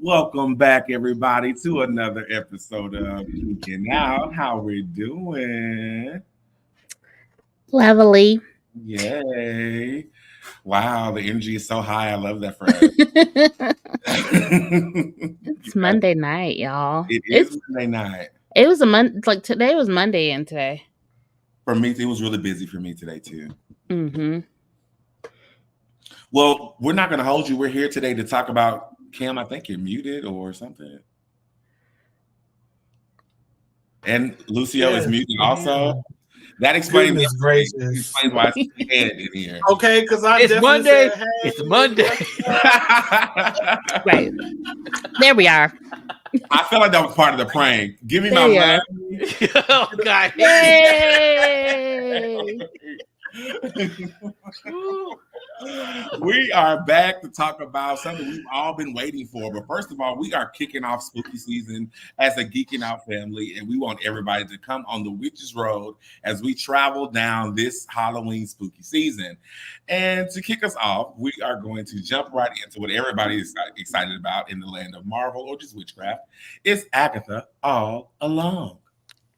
Welcome back, everybody, to another episode of Geekin Out. How we doing? Lovely. Yay. Wow, the energy is so high. I love that phrase. It's Monday night, y'all. It is Monday night. It was a month. Like today was Monday and today. For me, it was really busy for me today, too. Mm-hmm. Well, we're not going to hold you. We're here today to talk about Kim. I think you're muted or something. And Lucio is muted also. That explains why it's head in here. Okay, because it's Monday. Said, hey, it's Monday. Right. There we are. I feel like that was part of the prank. Give me my money. Oh God. Yay! We are back to talk about something we've all been waiting for. But first of all, we are kicking off spooky season as a Geeking Out family, and we want everybody to come on the Witches Road as we travel down this Halloween spooky season. And to kick us off, we are going to jump right into what everybody is excited about in the land of Marvel or just witchcraft. It's Agatha All Along.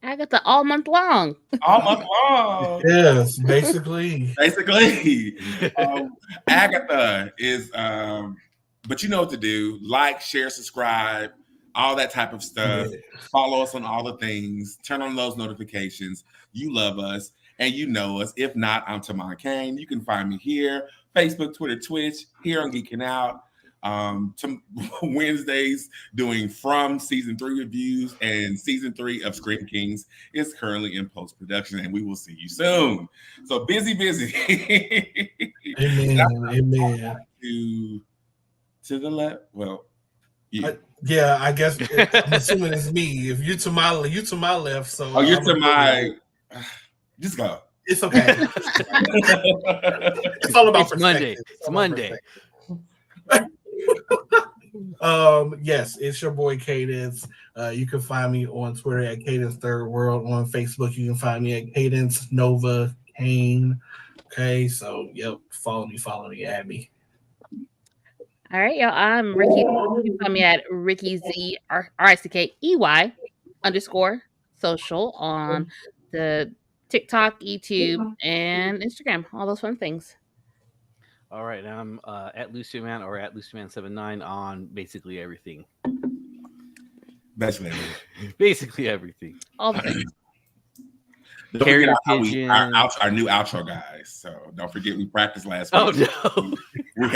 Agatha all month long. All month long. Yes, basically. Agatha is, but you know what to do. Like, share, subscribe, all that type of stuff. Yeah. Follow us on all the things. Turn on those notifications. You love us and you know us. If not, I'm Tamon Kane. You can find me here, Facebook, Twitter, Twitch, here on Geeking Out. Wednesdays doing From season 3 reviews, and season 3 of Scream Kings is currently in post-production, and we will see you soon. So busy. Amen. To the left. Well, yeah, I guess I'm assuming it's me. If you're to my left, so you're to my. Just go. It's okay. It's all about Monday. It's Monday. Yes, it's your boy Cadence. You can find me on Twitter at Cadence Third World. On Facebook, you can find me at Cadence Nova Kane. Okay, so yep, follow me, add me. All right, y'all. I'm Ricky. You can find me at Ricky Z RICKEY _social on the TikTok, YouTube, and Instagram. All those fun things. All right, and I'm at Lucio Man or at LucioMan79 on basically everything. Basically everything. All the things. Don't forget our new outro, guys. So don't forget we practiced last week. Oh no, we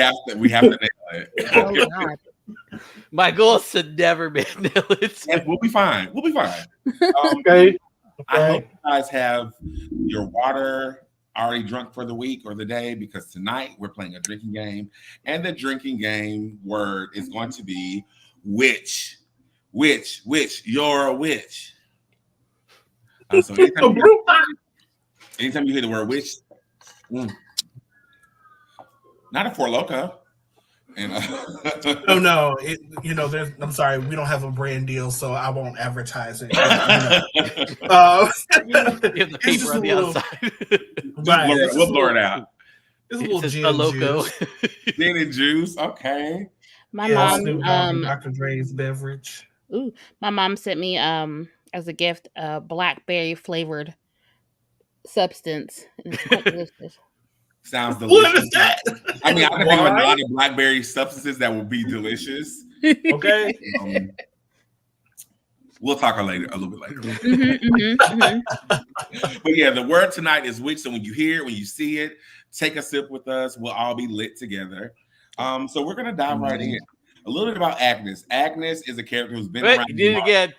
have to nail it. Oh God. My goal is to never nail it. And we'll be fine. Okay. I hope you guys have your water already drunk for the week or the day, because tonight we're playing a drinking game, and the drinking game word is going to be witch. You're a witch. So anytime you hear the word witch, not a Four Loko. And, no. I'm sorry, we don't have a brand deal, so I won't advertise it. You have the paper on the outside. Right, we'll blur it out. It's a little It's gin a loco. Gin and juice, okay. My mom, Dr. Dre's beverage. Ooh, my mom sent me as a gift a blackberry flavored substance. It's quite delicious. Sounds delicious. What is that? I mean, I can think of a lot of blackberry substances that will be delicious. Okay. We'll talk a little bit later. Mm-hmm. But yeah, the word tonight is witch. So when you hear it, when you see it, take a sip with us. We'll all be lit together. So we're gonna dive right in. A little bit about Agnes. Agnes is a character who's been around. You did it again.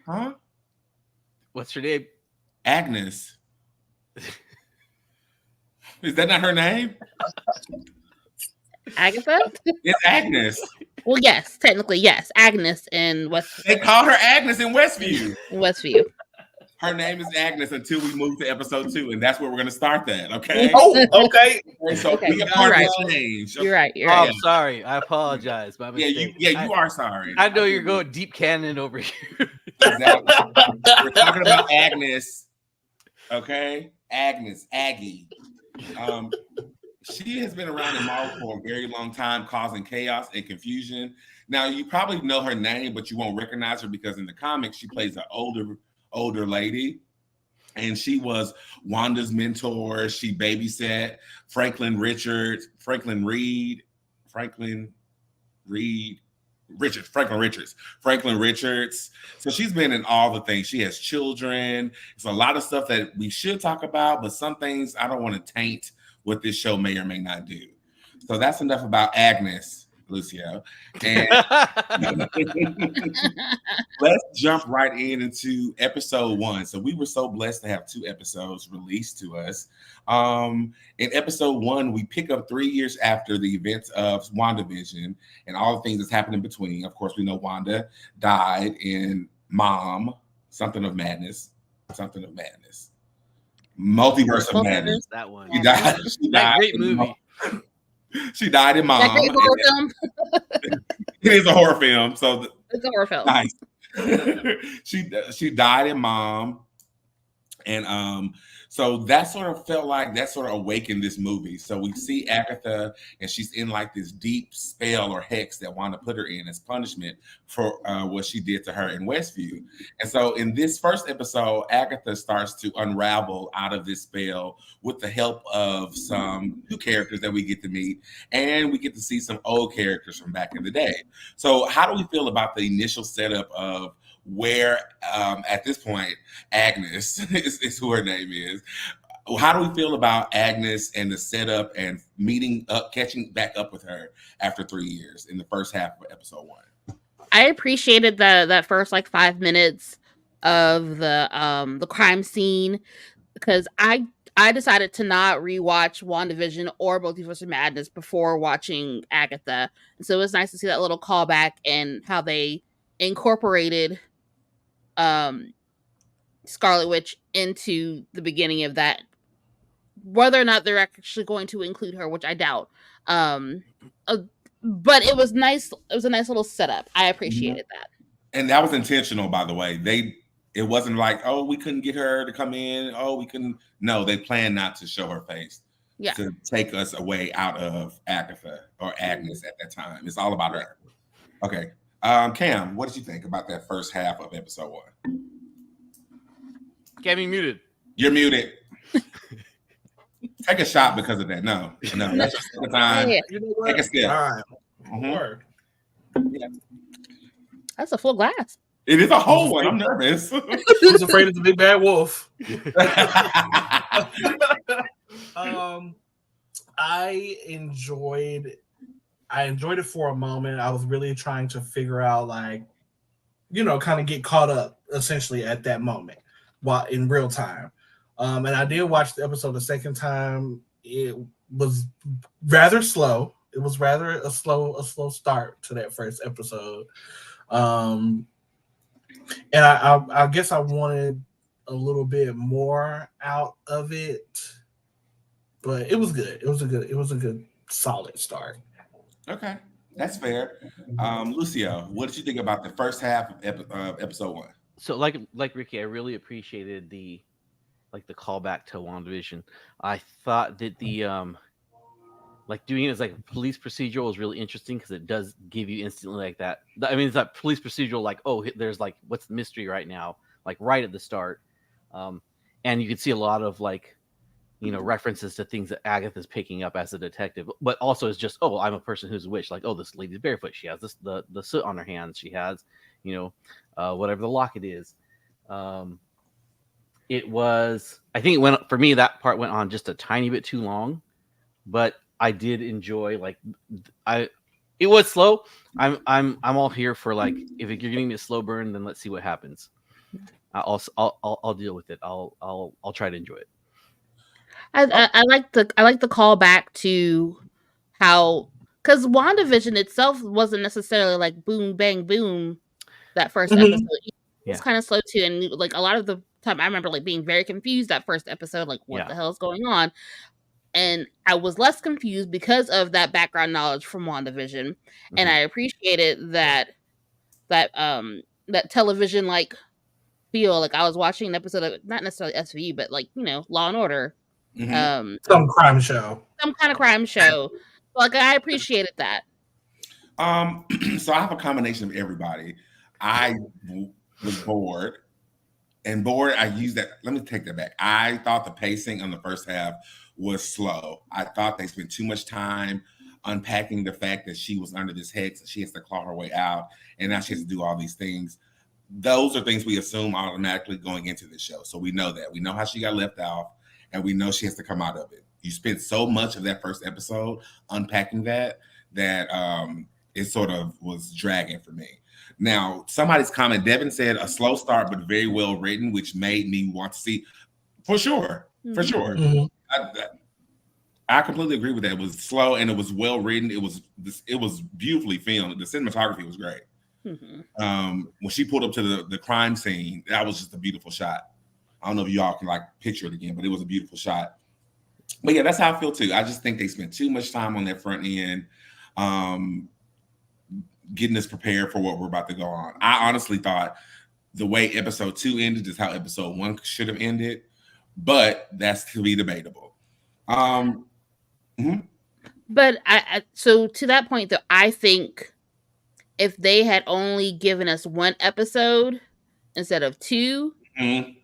Huh? What's her name? Agnes. Is that not her name? Agatha? It's Agnes. Well, yes, technically, yes. Agnes in West. They call her Agnes in Westview. In Westview. Her name is Agnes until we move to episode 2, and that's where we're going to start that. Okay. Oh, okay. So Okay, be a part you're of the change. You're right. You're Oh, right. I'm sorry. I apologize. My Yeah, mistake. you are sorry. I know you're going deep canon over here. Exactly. We're talking about Agnes. Okay, Agnes, Aggie. She has been around in Marvel for a very long time, causing chaos and confusion. Now, you probably know her name, but you won't recognize her because in the comics, she plays an older lady. And she was Wanda's mentor. She babysat Franklin Richards. So she's been in all the things. She has children. It's a lot of stuff that we should talk about, but some things I don't want to taint what this show may or may not do. So that's enough about Agnes, Lucio. And let's jump right into episode 1. So we were so blessed to have 2 episodes released to us. In episode 1, we pick up 3 years after the events of WandaVision and all the things that's happened in between. Of course, we know Wanda died in Mom, Something of Madness. Multiverse of Madness. That one. She died. That great movie. She died in Mom. That great horror film. It is a horror film. So It's a horror film. nice. She died in Mom. And so that sort of felt like that sort of awakened this movie. So we see Agatha, and she's in like this deep spell or hex that Wanda put her in as punishment for what she did to her in Westview. And so in this first episode, Agatha starts to unravel out of this spell with the help of some new characters that we get to meet, and we get to see some old characters from back in the day. So how do we feel about the initial setup of where at this point Agnes is who her name is? How do we feel about Agnes and the setup and catching back up with her after 3 years in the first half of episode 1? I appreciated that first like 5 minutes of the crime scene because I decided to not rewatch WandaVision or Multiverse of Madness before watching Agatha. And so it was nice to see that little callback and how they incorporated Scarlet Witch into the beginning of that. Whether or not they're actually going to include her, which I doubt. But it was nice. It was a nice little setup. I appreciated that. And that was intentional, by the way. It wasn't like, oh, we couldn't get her to come in. Oh, we couldn't. No, they planned not to show her face. Yeah. To take us away out of Agatha or Agnes at that time. It's all about her. Okay. Cam, what did you think about that first half of episode 1? Cam, you muted. You're muted. Take a shot because of that. No. That's just the time. Yeah. You know what? Take a step. All right. Mhm. Word. That's a full glass. It is a whole one. I'm nervous. Who's afraid of the big bad wolf? I enjoyed it for a moment. I was really trying to figure out, like, kind of get caught up essentially at that moment while in real time. And I did watch the episode the second time. It was rather slow. It was rather a slow start to that first episode. And I guess I wanted a little bit more out of it, but it was good. It was a good solid start. Okay, that's fair. Lucio, what did you think about the first half of episode 1? So like Ricky, I really appreciated the callback to WandaVision. I thought that the doing it as like a police procedural was really interesting because it does give you instantly like that. I mean, it's that police procedural, like, oh, there's like, what's the mystery right now? Like right at the start. And you can see a lot of references to things that Agatha's picking up as a detective, but also it's just, oh, I'm a person who's a witch. Like, oh, this lady's barefoot. She has the soot on her hands. She has, whatever the locket is. It was, I think for me, that part went on just a tiny bit too long, but I did enjoy, it was slow. I'm all here for, like, if you're giving me a slow burn, then let's see what happens. I'll deal with it. I'll try to enjoy it. I like the callback to how, because WandaVision itself wasn't necessarily like boom bang boom that first episode. was kind of slow too, and like a lot of the time, I remember like being very confused that first episode, like what the hell is going on, and I was less confused because of that background knowledge from WandaVision, and I appreciated that television like feel. Like I was watching an episode of not necessarily SVU, but like Law and Order, some crime show, some kind of crime show. Like I appreciated that. So I have a combination of everybody. I was bored. And bored, I used that. Let me take that back. I thought the pacing on the first half was slow. I thought they spent too much time unpacking the fact that she was under this hex and she has to claw her way out. And now she has to do all these things. Those are things we assume automatically going into the show. So we know that. We know how she got left off and we know she has to come out of it. You spent so much of that first episode unpacking that it sort of was dragging for me. Now, somebody's comment, Devin said a slow start, but very well written, which made me want to see for sure. For sure. Mm-hmm. I completely agree with that. It was slow and it was well written. It was beautifully filmed. The cinematography was great. Mm-hmm. When she pulled up to the crime scene, that was just a beautiful shot. I don't know if y'all can like picture it again, but it was a beautiful shot. But yeah, that's how I feel too. I just think they spent too much time on that front end. Getting us prepared for what we're about to go on. I honestly thought the way episode 2 ended is how episode 1 should have ended, but that's to be debatable. But so to that point though, I think if they had only given us 1 episode instead of 2, I'd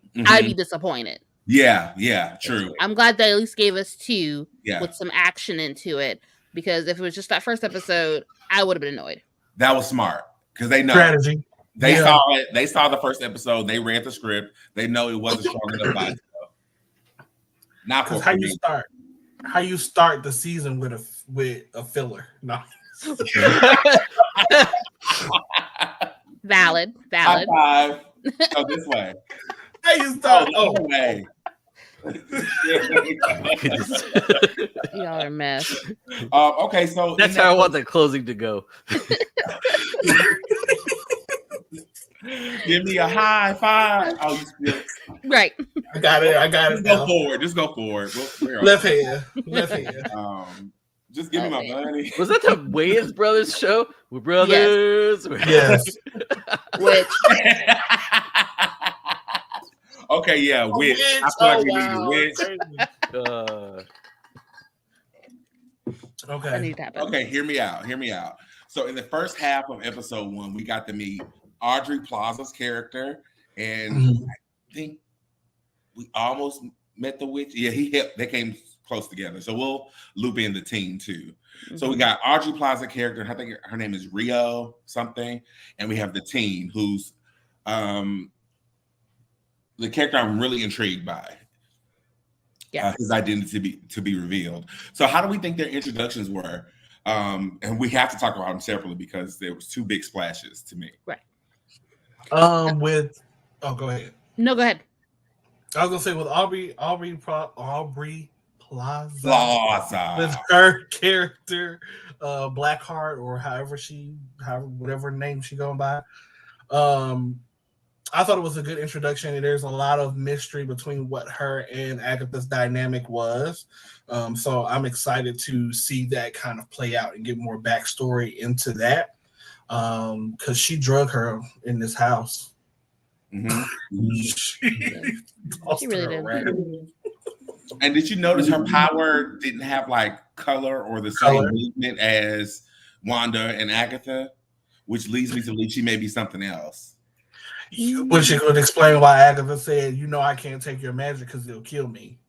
be disappointed. Yeah, true. I'm glad they at least gave us 2 with some action into it, because if it was just that first episode, I would have been annoyed. That was smart because they know strategy. They saw it. They saw the first episode. They read the script. They know it wasn't strong enough by itself. Not for how you start the season with a filler. No. Valid. High five. Go this way. How you start? Oh, way. Y'all are a mess. Okay, so that's how I want the closing to go. Give me a high five. Oh, you still right? I got it. Just go forward. Left hand. Just give me my money. Was that the Wayans Brothers show? We're brothers. Yes. Which? Okay, yeah, witch. I feel like we need a witch. Okay, hear me out. So in the first half of episode 1, we got to meet Audrey Plaza's character, and I think we almost met the witch. Yeah, they came close together. So we'll loop in the team too. Mm-hmm. So we got Audrey Plaza character. I think her name is Rio something, and we have the teen who's the character I'm really intrigued by. His identity to be revealed. So how do we think their introductions were? And we have to talk about them separately because there was 2 big splashes to me. Right. Go ahead. No, go ahead. I was gonna say with Aubrey Plaza with her character, Blackheart, or whatever name she going by. I thought it was a good introduction, and there's a lot of mystery between what her and Agatha's dynamic was. So I'm excited to see that kind of play out and get more backstory into that. Because she drug her in this house. Mm-hmm. She really did. And did you notice her power didn't have like color or the same movement as Wanda and Agatha, which leads me to believe she may be something else. Which would explain why Agatha said, I can't take your magic because it'll kill me.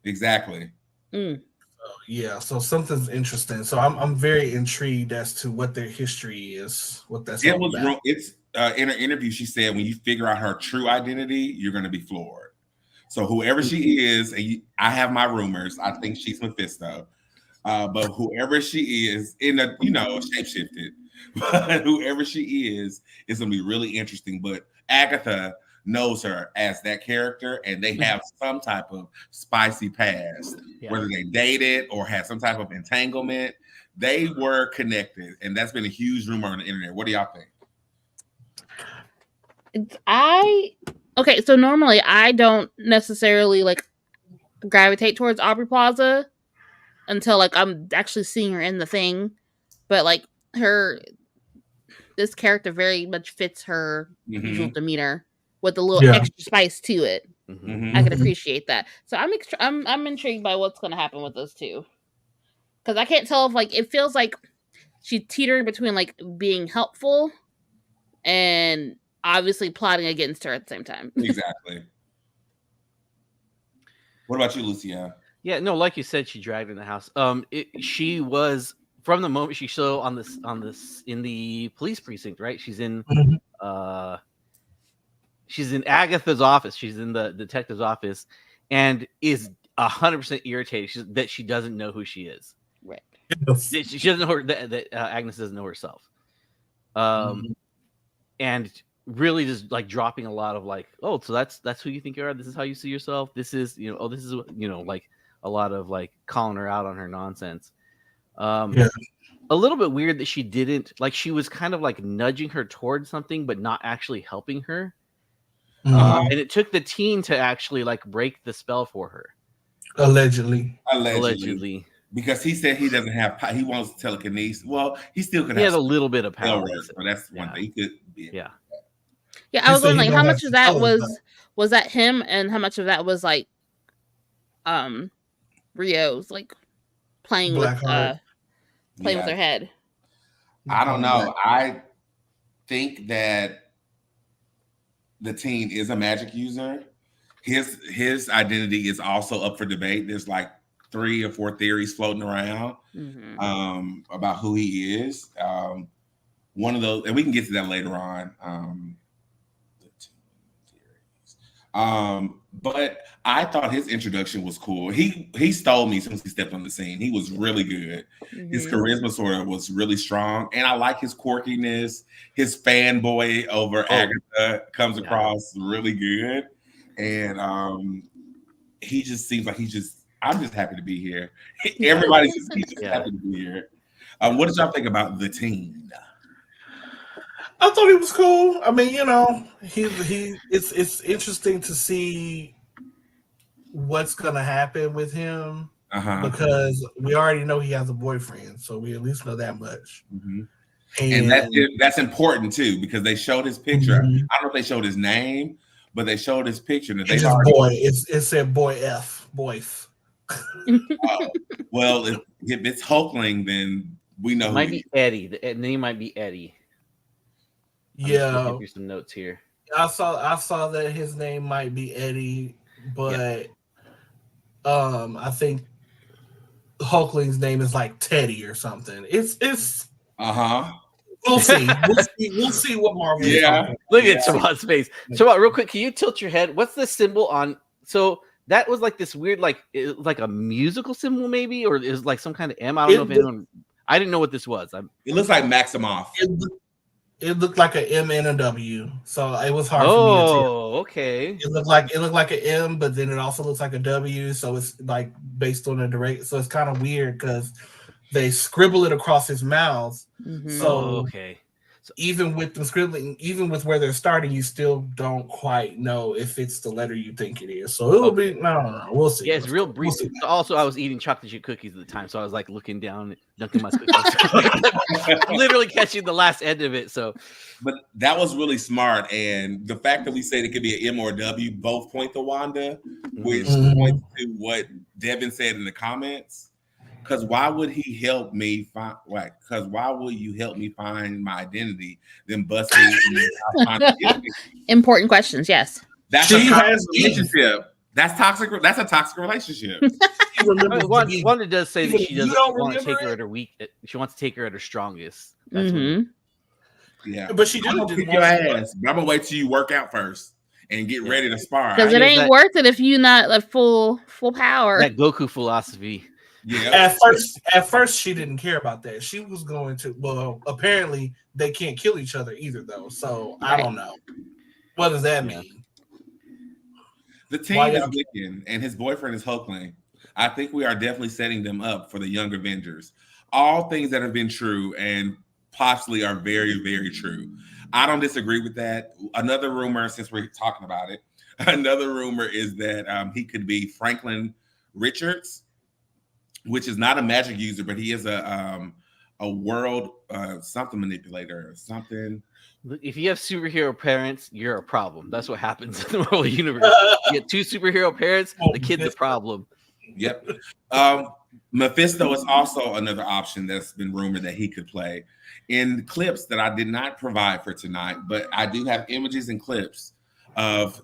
Exactly. So something's interesting. So I'm very intrigued as to what their history is, what that's all about. It's in her interview, she said when you figure out her true identity, you're going to be floored. So whoever she is, and I have my rumors, I think she's Mephisto. But whoever she is, shapeshifted. But whoever she is going to be really interesting. But Agatha knows her as that character, and they have some type of spicy past, whether they dated or had some type of entanglement. They were connected, and that's been a huge rumor on the internet. What do y'all think? Okay, so normally I don't necessarily like gravitate towards Aubrey Plaza until like I'm actually seeing her in the thing, but like this character very much fits her usual demeanor with a little extra spice to it. I can appreciate that. So I'm intrigued by what's going to happen with those two, because I can't tell if like it feels like she's teetering between like being helpful and obviously plotting against her at the same time. Exactly. What about you, Lucia? Yeah, no, like you said, she dragged in the house. She was from the moment she saw on this in the police precinct, right? She's in Agatha's office. She's in the detective's office, and is 100% irritated that she doesn't know who she is. Right. She doesn't know that Agnes doesn't know herself. And really just like dropping a lot of like, oh, so that's who you think you are. This is how you see yourself. This is, this is, like a lot of like calling her out on her nonsense. A little bit weird that she didn't, like, she was kind of like nudging her towards something, but not actually helping her. And it took the teen to actually like break the spell for her. Allegedly. Because he said he doesn't have, he wants telekinesis. Well, he still can have. He has a little bit of power. So that's one thing. He could. Yeah, I was wondering like, how much of that was that him, and how much of that was like, Rio's like playing with her head. I don't know. I think that the teen is a magic user. His identity is also up for debate. There's like 3 or 4 theories floating around about who he is. One of those, and we can get to that later on. But I thought his introduction was cool. He stole me since he stepped on the scene. He was really good. His charisma sort of was really strong, and I like his quirkiness. His fanboy over Agatha comes across really good, and he just seems like I'm just happy to be here. Everybody's just happy to be here. What did y'all think about the teen? I thought he was cool. I mean, it's interesting to see what's gonna happen with him because we already know he has a boyfriend, so we at least know that much. And that's important too, because they showed his picture. I don't know if they showed his name, but they showed his picture. And it's just boy. It said boy F. Boyf. Well, if it's Hulkling, then we know. It might be Eddie. The name might be Eddie. I'm just looking through some notes here. I saw that his name might be Eddie, but I think Hulkling's name is like Teddy or something. It's We'll see. We'll see what Marvel. Look at Chabot's face. Chabot, real quick, can you tilt your head? What's the symbol on? So that was like this weird, like a musical symbol, maybe, or is like some kind of M. I don't know if anyone. I didn't know what this was. It looks like Maximoff. It looked like an M and a W, so it was hard for me to tell. Okay. It looked like an M, but then it also looks like a W, so it's like based on a direct. So it's kind of weird because they scribble it across his mouth. So so even with the scribbling, even with where they're starting, you still don't quite know if it's the letter you think it is. So it'll be no. We'll see. Yeah, it's real brief. Also, I was eating chocolate chip cookies at the time, so I was like looking down, dunking my cookies, literally catching the last end of it. So, but that was really smart, and the fact that we said it could be an M or a W both point to Wanda, which points to what Devin said in the comments. Because why would he help me find? Because why would you help me find my identity? Then bust me. Important questions. Yes. That's a toxic relationship. That's toxic. That's a toxic relationship. Wanda does say that she doesn't want to take her at her weak. She wants to take her at her strongest. That's yeah, but she didn't kick your ass. But I'm gonna wait till you work out first and get ready to spar. Because it ain't worth it if you not at full power. That Goku philosophy. Yeah. At first, she didn't care about that. She was going to. Well, apparently they can't kill each other either, though. So I don't know. What does that mean? The team is Geekin, and his boyfriend is Hulkling. I think we are definitely setting them up for the Young Avengers. All things that have been true and possibly are very, very true. I don't disagree with that. Another rumor, since we're talking about it, another rumor is that he could be Franklin Richards, which is not a magic user, but he is a world something manipulator or something. Look, if you have superhero parents, you're a problem. That's what happens in the Marvel universe. You get two superhero parents, the kid's a problem. Yep. Mephisto is also another option that's been rumored that he could play. In clips that I did not provide for tonight, but I do have images and clips of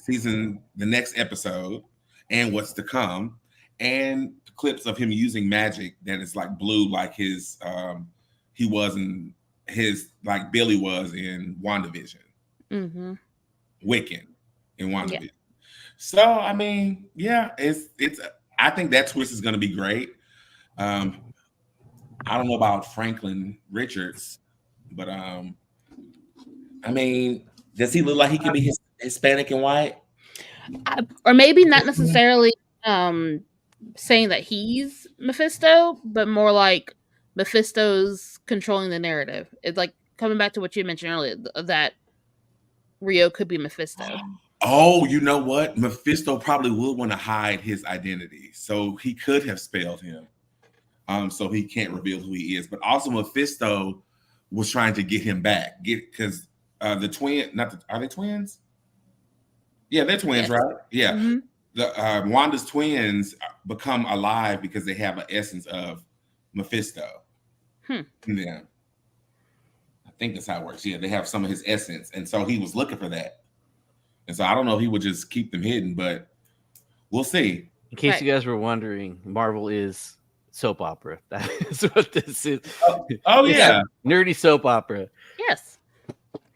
the next episode and what's to come, and clips of him using magic that is like blue, like his he was in his, like Billy was in WandaVision. Mm-hmm. Wiccan in WandaVision. Yeah. So I mean, yeah, it's I think that twist is going to be great. I don't know about Franklin Richards, but I mean, does he look like he could be Hispanic and white? Or maybe not necessarily saying that he's Mephisto, but more like Mephisto's controlling the narrative. It's like coming back to what you mentioned earlier, that Rio could be Mephisto. Oh, you know what? Mephisto probably would want to hide his identity, so he could have spelled him, so he can't reveal who he is. But also, Mephisto was trying to get him back, because the twin, are they twins? Yeah, they're twins, yes. Right? Yeah. Mm-hmm. The Wanda's twins become alive because they have an essence of Mephisto. Yeah, I think that's how it works. Yeah, they have some of his essence, and so he was looking for that. And so I don't know if he would just keep them hidden, but we'll see. In case you guys were wondering, Marvel is soap opera. That is what this is. Oh yeah, nerdy soap opera. Yes,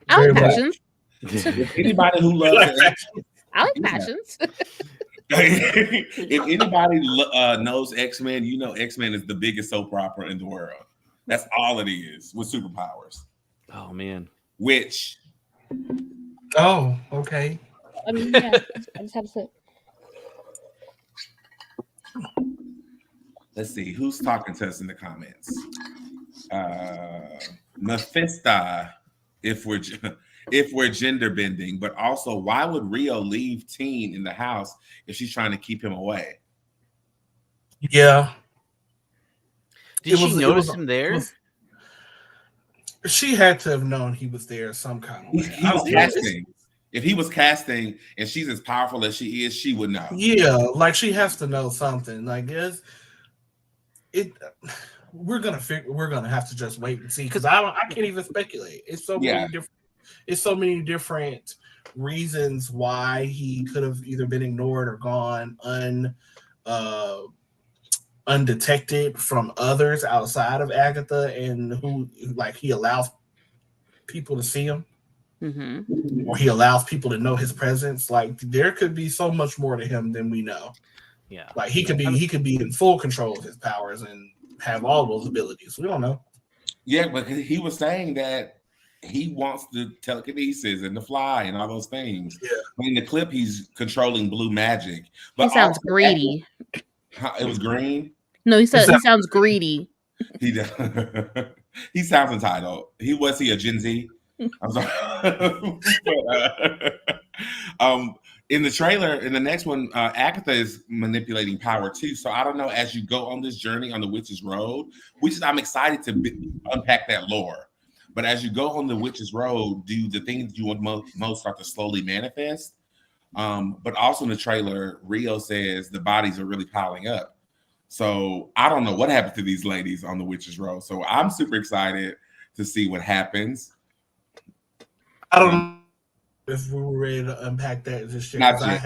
I like Passions. Anybody who loves I like Passions. If anybody knows X-Men, you know X-Men is the biggest soap opera in the world. That's all it is, with superpowers. Oh man, which. Oh, okay. I mean, yeah, I just have to say. Let's see who's talking to us in the comments. Mephisto, if we're gender bending, but also why would Rio leave Teen in the house if she's trying to keep him away? Yeah. Did she notice him there? She had to have known he was there some kind of way. He was casting. If he was casting and she's as powerful as she is, she would know. Yeah, like she has to know something. Like we're gonna have to just wait and see, because I can't even speculate. It's so many different reasons why he could have either been ignored or gone undetected from others outside of Agatha, and who, like, he allows people to see him, or he allows people to know his presence. Like, there could be so much more to him than we know. Yeah, like he could be in full control of his powers and have all those abilities. We don't know. Yeah, but he was saying that he wants the telekinesis and the fly and all those things. Yeah, in the clip, he's controlling blue magic. But he sounds greedy. It was green. No, he sounds greedy. He does. He sounds entitled. Was he a Gen Z? I'm sorry. In the trailer, in the next one, Agatha is manipulating power too. So I don't know. As you go on this journey on the Witch's Road, I'm excited to unpack that lore. But as you go on the Witch's Road, do the things you want most start to slowly manifest? But also in the trailer, Rio says the bodies are really piling up. So I don't know what happened to these ladies on the Witch's Road. So I'm super excited to see what happens. I don't know if we were ready to unpack that just yet. Not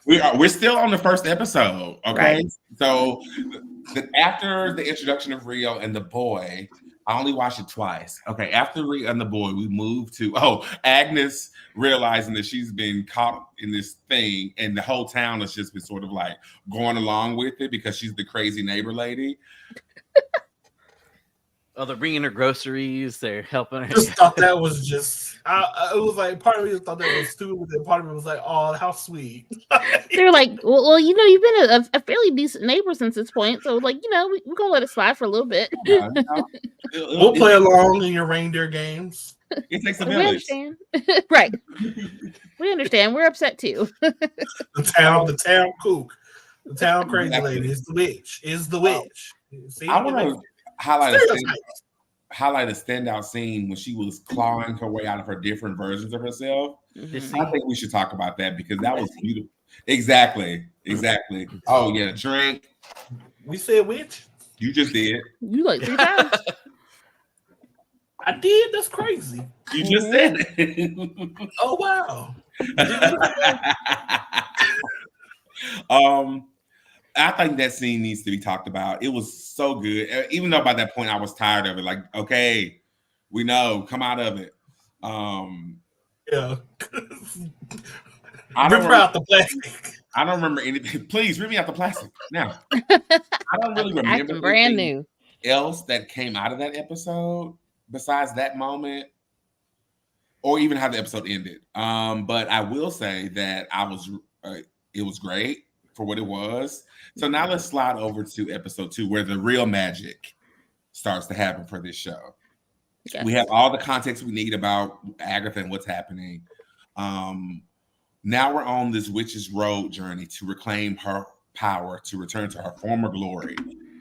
yet. We're still on the first episode, okay? Right. So after the introduction of Rio and the boy, I only watched it twice. Okay, after Rio and the boy, we moved to Agnes realizing that she's been caught in this thing, and the whole town has just been sort of like going along with it because she's the crazy neighbor lady. Oh, they're bringing her groceries. They're helping her. Just thought that was just. It was like part of me just thought that was stupid, and part of me was like, "Oh, how sweet." They're like, well, you've been a fairly decent neighbor since this point, so like, we're gonna let it slide for a little bit. We'll play along in your reindeer games. It takes a We village. understand, right? We understand. We're upset too. The town kook, the town crazy lady is the witch. Is the witch? See, I want to highlight a standout scene when she was clawing her way out of her different versions of herself. Mhm. I think we should talk about that because that was beautiful. Exactly. Oh yeah, drink. We said witch. You just did. You like 3 times. I did. That's crazy. You just said it. Oh wow. I think that scene needs to be talked about. It was so good. Even though by that point I was tired of it. Like, okay, we know, come out of it. Yeah. I Rip her out the plastic. I don't remember anything. Please rip me out the plastic now. I don't really remember Acting brand new. else that came out of that episode besides that moment, or even how the episode ended. But I will say that it was great for what it was. So now let's slide over to episode 2, where the real magic starts to happen for this show. Yes. We have all the context we need about Agatha and what's happening. Now we're on this witch's road journey to reclaim her power, to return to her former glory.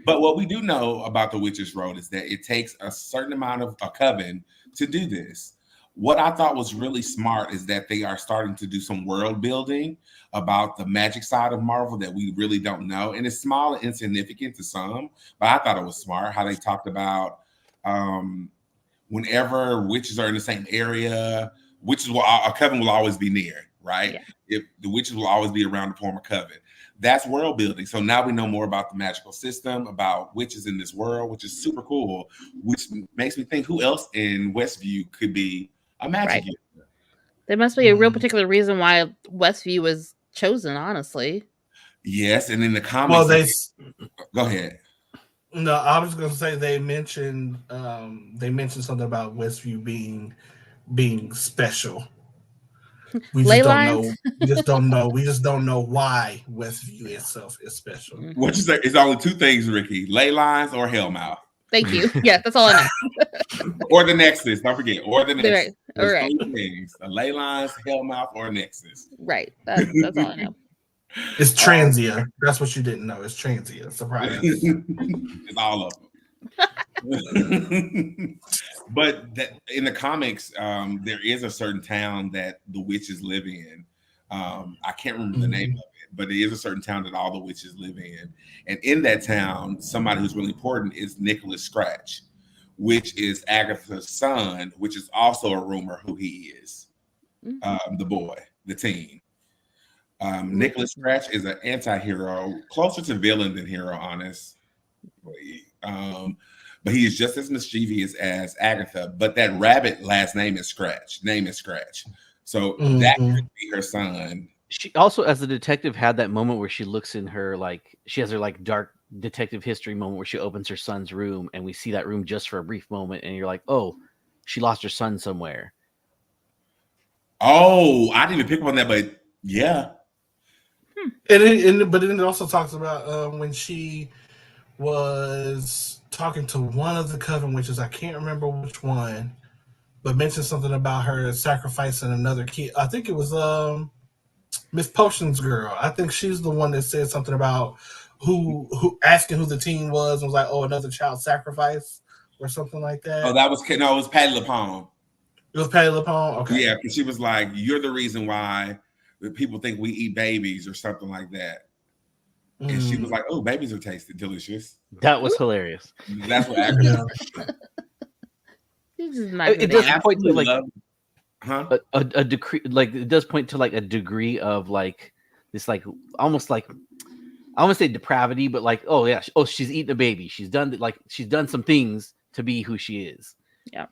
But what we do know about the witch's road is that it takes a certain amount of a coven to do this. What I thought was really smart is that they are starting to do some world building about the magic side of Marvel that we really don't know. And it's small and insignificant to some, but I thought it was smart how they talked about whenever witches are in the same area, a coven will always be near, right? Yeah. If the witches will always be around to form a coven. That's world building. So now we know more about the magical system, about witches in this world, which is super cool, which makes me think who else in Westview could be a magic user. There must be a real particular reason why Westview was chosen, honestly. Yes, and in the comics, go ahead. No, I was going to say they mentioned something about Westview being special. We just don't know. We just don't know why Westview itself is special. What you say? It's only 2 things, Ricky: ley lines or hellmouth. Thank you. Yeah, that's all I know. Or the Nexus. Don't forget. Or the Nexus. All right. 3 things: the ley lines, hellmouth, or Nexus. Right. That's all I know. It's Transia. That's what you didn't know. It's Transia. Surprise. It's all of them. But in the comics, there is a certain town that the witches live in. I can't remember the name of it, but it is a certain town that all the witches live in. And in that town, somebody who's really important is Nicholas Scratch, which is Agatha's son, which is also a rumor who he is. The boy, the teen. Nicholas Scratch is an anti-hero, closer to villain than hero, honestly. But he is just as mischievous as Agatha. But that rabbit last name is Scratch. So that could be her son. She also, as a detective, had that moment where she looks in her, she has her dark detective history moment where she opens her son's room, and we see that room just for a brief moment, and you're like, oh, she lost her son somewhere. Oh, I didn't even pick up on that, but yeah. But then it also talks about when she was talking to one of the coven witches, I can't remember which one, but mentioned something about her sacrificing another kid. I think it was Miss Potion's girl. I think she's the one that said something about who asking who the teen was and was like, oh, another child sacrifice or something like that. Oh, it was Patty LaPone. It was Patty LaPone? Okay. Yeah, because she was like, you're the reason why people think we eat babies or something like that. And she was like, oh, babies are tasty, delicious. That was hilarious. That's what Agatha it does point to a degree, it does point to a degree of this almost I want to say depravity, but she's eating a baby. She's done some things to be who she is. Yeah.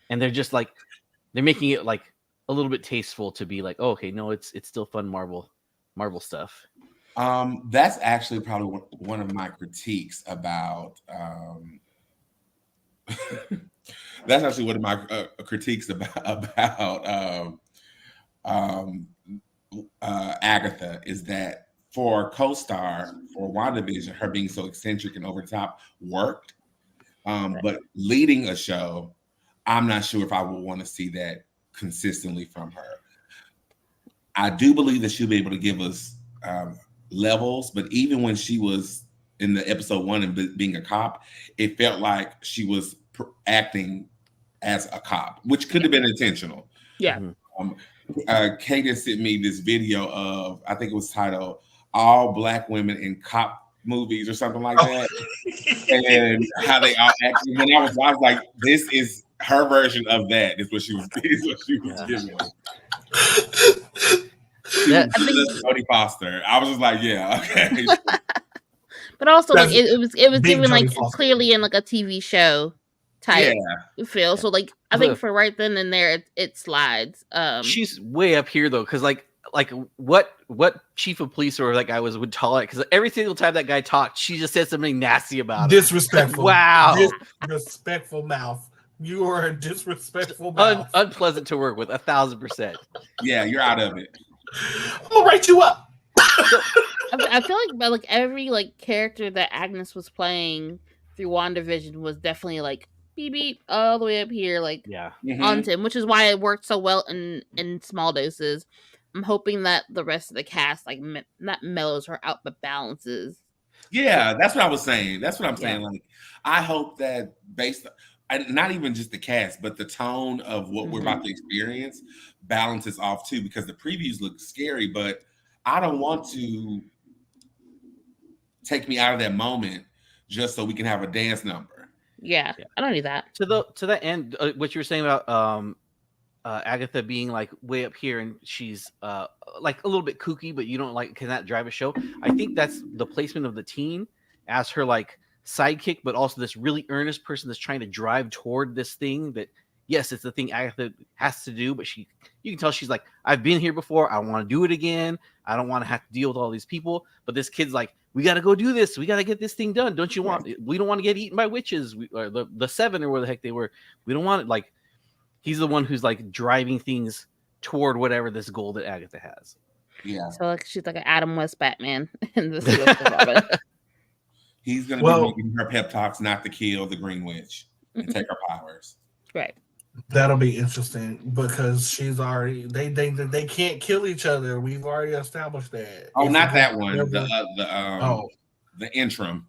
And they're just they're making it a little bit tasteful to be oh, okay, no, it's still fun Marvel stuff. That's actually probably one of my critiques about That's actually one of my critiques about um, Agatha is that for a co-star for WandaVision, her being so eccentric and over the top worked, but leading a show, I'm not sure if I would want to see that consistently from her. I do believe that she'll be able to give us levels, but even when she was in the episode 1 and being a cop, it felt like she was acting as a cop, which could have been intentional. Yeah. Katie sent me this video of, I think it was titled "All Black Women in Cop Movies" or something like that, and how they all act. When I was like, "This is her version of that." Is what she was giving. I think Jodie Foster. I was just like, yeah, okay. But also, like it was given like clearly in like a TV show type feel. So like I think for right then and there, it slides. She's way up here though, because like what chief of police or that guy would tolerate? Because every single time that guy talked, she just said something nasty about him. Disrespectful. Wow. Disrespectful mouth. You are a disrespectful mouth. Unpleasant to work with, 1,000%. Yeah, you're out of it. I'm gonna write you up. I feel like by like every like character that Agnes was playing through WandaVision was definitely like beep beep all the way up here, like on Tim, which is why it worked so well in small doses. I'm hoping that the rest of the cast like not mellows her out but balances. Yeah, that's what I was saying. That's what I'm saying. Like, I hope that based not even just the cast, but the tone of what we're about to experience balances off too, because the previews look scary, but I don't want to take me out of that moment just so we can have a dance number. Yeah. I don't need that. To that end, what you were saying about Agatha being like way up here and she's like a little bit kooky, but you don't like cannot drive a show. I think that's the placement of the teen as her like sidekick, but also this really earnest person that's trying to drive toward this thing that, yes, it's the thing Agatha has to do, but you can tell she's like, I've been here before. I want to do it again. I don't want to have to deal with all these people. But this kid's like, we got to go do this. We got to get this thing done. Don't you want? We don't want to get eaten by witches, or the seven, or where the heck they were. We don't want it. Like, he's the one who's like driving things toward whatever this goal that Agatha has. Yeah. So like she's like an Adam West Batman in this. He's going to be making her pep talks not to kill the Green Witch and take her powers. Right. That'll be interesting because she's already they can't kill each other. We've already established that. Oh, not that one. The interim.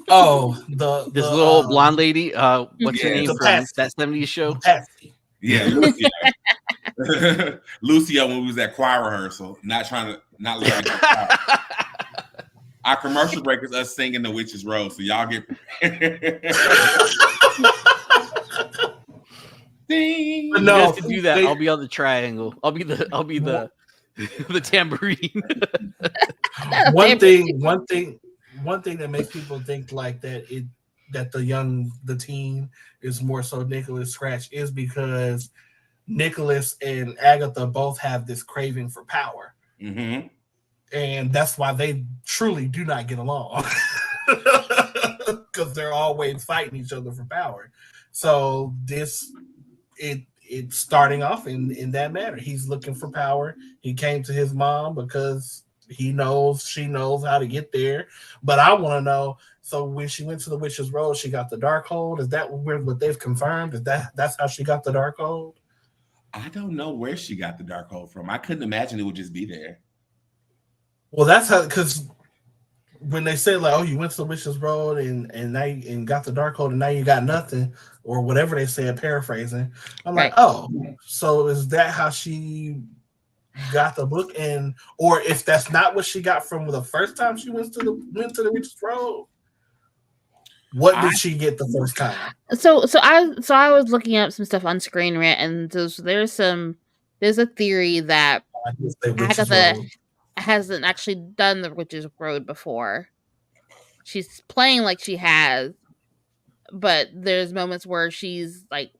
Oh, this little blonde lady. What's her name from that 70s show? Yeah, Lucia. Lucia, when we was at choir rehearsal, not learning. Our commercial break is us singing The Witch's Rose, so y'all get prepared. Ding. No, you guys can do that. I'll be on the triangle. I'll be the tambourine. One thing that makes people think like that that the teen is more so Nicholas Scratch is because Nicholas and Agatha both have this craving for power. Mm-hmm. And that's why they truly do not get along. Because they're always fighting each other for power. So it's starting off in that manner. He's looking for power. He came to his mom because she knows how to get there. But I want to know, so when she went to the Witch's Road, she got the Darkhold. Is that what they've confirmed? That's how she got the Darkhold? I don't know where she got the Darkhold from. I couldn't imagine it would just be there. Well, that's how, because when they say like, "Oh, you went to the Witch's Road and got the Darkhold, and now you got nothing," or whatever they said, paraphrasing, I'm like, "Oh, so is that how she got the book?" And or if that's not what she got from the first time she went to the Witch's Road, what did she get the first time? So I was looking up some stuff on Screen Rant, and there's a theory that Agatha hasn't actually done the Witch's Road before. She's playing like she has, but there's moments where she's like,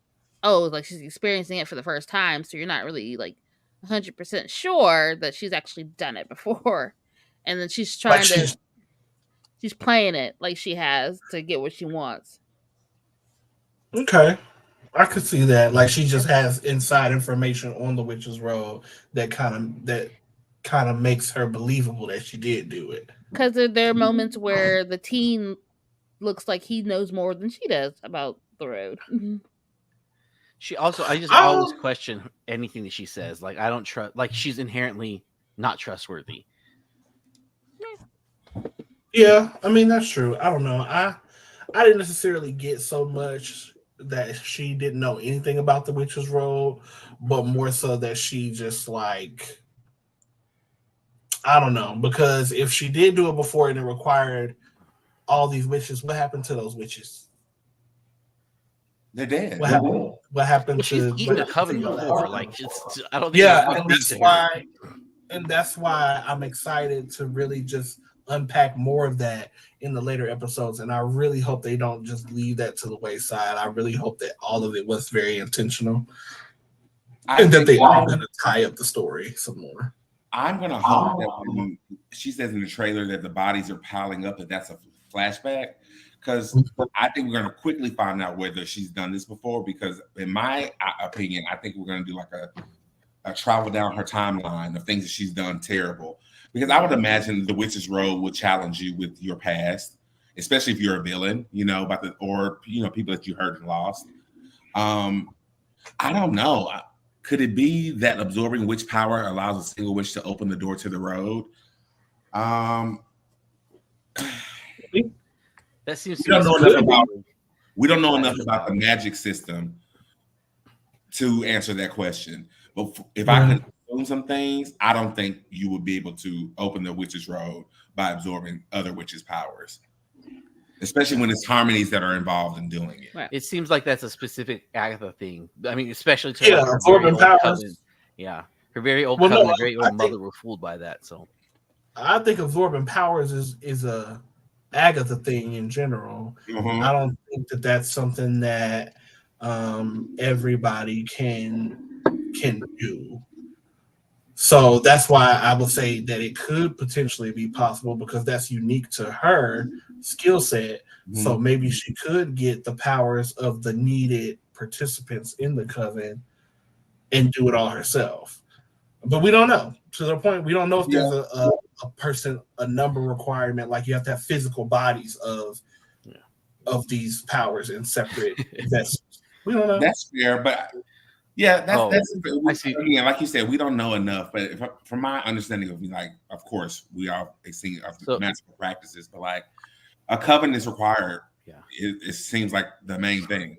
she's experiencing it for the first time, so you're not really like 100% sure that she's actually done it before. And then she's she's playing it like she has to get what she wants. Okay. I could see that. Like she just has inside information on the witch's road that kind of makes her believable that she did do it. Because there are moments where the teen looks like he knows more than she does about the road. I just always Um, question anything that she says. Like I don't trust. Like she's inherently not trustworthy. yeah, I mean that's true. I don't know. I didn't necessarily get so much that she didn't know anything about the witch's road, but more so that she just like I don't know because if she did do it before and it required all these witches, what happened to those witches? They're dead. What happened? What happened Well, she's to? eaten What a happened coven to before. that? Like I don't think Yeah, it's and unique to her. that's why I'm excited to really just unpack more of that in the later episodes. And I really hope they don't just leave that to the wayside. I really hope that all of it was very intentional and that they are going to tie up the story some more. I'm gonna hope that when she says in the trailer that the bodies are piling up, that's a flashback. Because I think we're gonna quickly find out whether she's done this before. Because in my opinion, I think we're gonna do like a travel down her timeline of things that she's done terrible. Because I would imagine the Witch's Road would challenge you with your past, especially if you're a villain, about people that you hurt and lost. I don't know. Could it be that absorbing witch power allows a single witch to open the door to the road? That seems to We be don't know something enough about we don't know enough about the magic system to answer that question. But if I could assume some things, I don't think you would be able to open the witch's road by absorbing other witches' powers, especially when it's harmonies that are involved in doing it. Right. It seems like that's a specific Agatha thing. I mean, especially to like her absorbing very old powers. coven. Yeah, her very old Well, coven, no, her very I old think- mother were fooled by that. So I think absorbing powers is a Agatha thing in general. Mhm. I don't think that that's something that everybody can do. So that's why I would say that it could potentially be possible because that's unique to her skill set. So maybe she could get the powers of the needed participants in the coven and do it all herself. But we don't know. To the point, we don't know if there's a number requirement, like you have to have physical bodies of these powers in separate vessels. We don't know. That's fair, but yeah, that's I see. again, like you said, we don't know enough. But from my understanding of of course, we are seeing magical practices, but like a coven is required. Yeah, it seems like the main thing.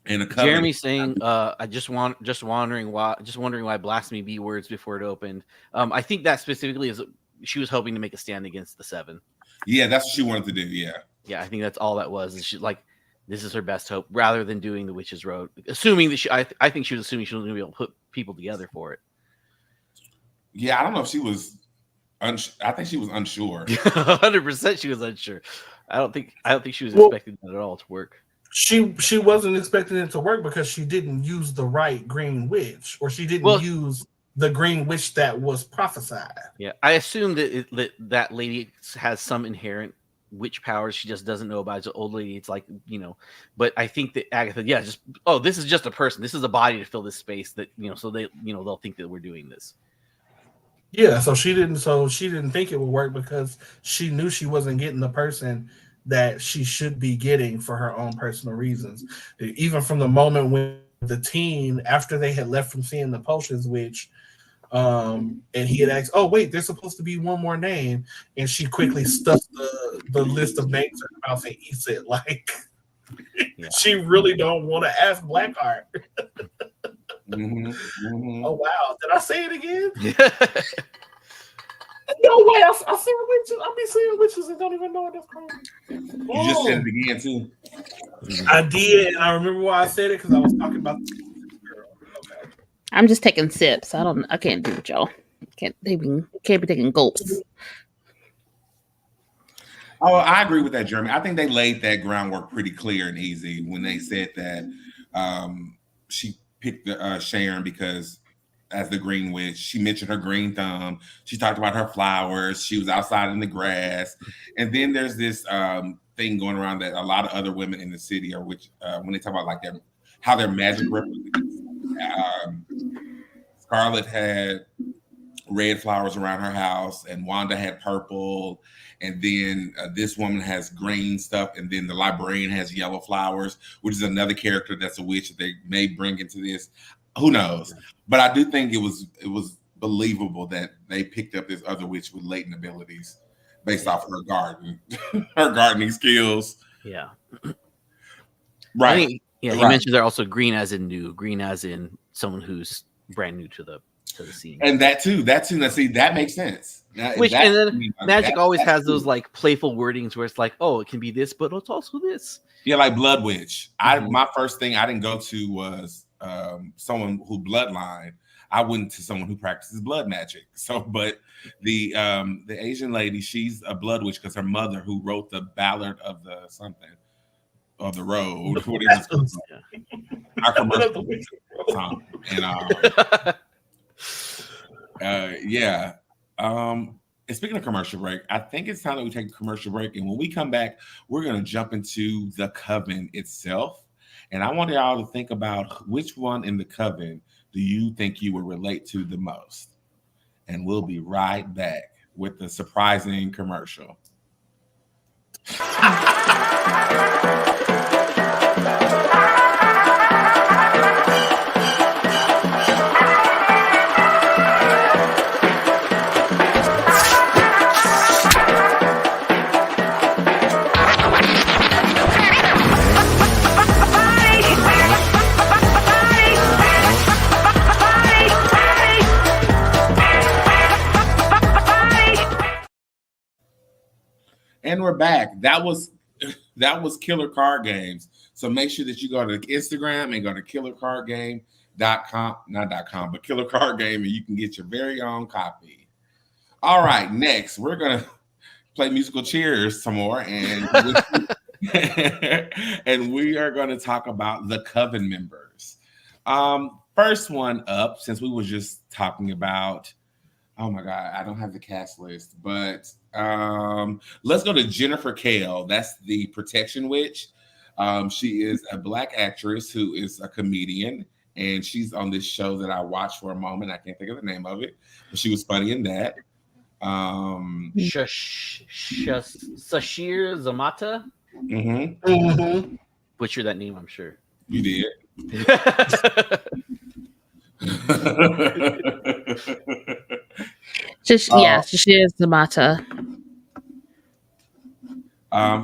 And a coven, Jeremy's saying, I just wondering why blasphemy be words before it opened. I think that specifically is she was hoping to make a stand against the Seven. Yeah, that's what she wanted to do. Yeah, I think that's all that was. Is she like this is her best hope rather than doing the Witch's Road, assuming that I think she was assuming she was going to be able to put people together for it. Yeah, I don't know if she was. I think she was unsure. 100% she was unsure. I don't think she was expecting that at all to work. She wasn't expecting it to work because she didn't use the right green witch, or she didn't use the green witch that was prophesied. Yeah, I assume that that lady has some inherent witch powers she just doesn't know about. It's an old lady. It's like, but I think that Agatha, this is just a person. This is a body to fill this space that, so they, they'll think that we're doing this. Yeah, so she didn't think it would work because she knew she wasn't getting the person that she should be getting for her own personal reasons. Even from the moment when the teen, after they had left from seeing the potions witch, and he had asked, "Oh wait, there's supposed to be one more name," and she quickly stuffed the list of names in her mouth and eats it. Like she really don't want to ask Blackheart. Oh wow, did I say it again? No way, I see witches. I be seeing witches and don't even know what that's called. You just said it again too. I did, and I remember why I said it because I was talking about the girl. Okay. I'm just taking sips. I can't do it, y'all. Can't be taking gulps. Oh, I agree with that, Jeremy. I think they laid that groundwork pretty clear and easy when they said that she picked Sharon because as the Green Witch. She mentioned her green thumb. She talked about her flowers. She was outside in the grass. And then there's this thing going around that a lot of other women in the city are, which when they talk about like how their magic represents. Scarlet had red flowers around her house, and Wanda had purple, and then this woman has green stuff, and then the librarian has yellow flowers, which is another character that's a witch that they may bring into this. Who knows? But I do think it was believable that they picked up this other witch with latent abilities based off her her gardening skills. Yeah. Right. He mentions they're also green as in new, green as in someone who's brand new to the scene. And that too. Now, see, that makes sense. And then magic always has those like playful wordings where it's like, oh, it can be this, but it's also this. Yeah, like Blood Witch. My first thing I didn't go to was someone who bloodline. I went to someone who practices blood magic. So, but the Asian lady, she's a blood witch because her mother, who wrote the ballad of the something of the road, our commercial song, and yeah. And speaking of commercial break, I think it's time that we take a commercial break. And when we come back, we're going to jump into the coven itself. And I want y'all to think about which one in the coven do you think you would relate to the most? And we'll be right back with the surprising commercial. And we're back. That was Killer Card Games. So make sure that you go to Instagram and go to killercardgame.com, not .com, but Killer Card Game, and you can get your very own copy. All right, next we're gonna play musical chairs some more, and and we are going to talk about the coven members. First one up, since we were just talking about. Oh my God, I don't have the cast list, but let's go to Jennifer Kale. That's the Protection Witch. She is a Black actress who is a comedian, and she's on this show that I watched for a moment. I can't think of the name of it, but she was funny in that. Sashir Zamata. Butcher that name, I'm sure. You did. She is Zamata.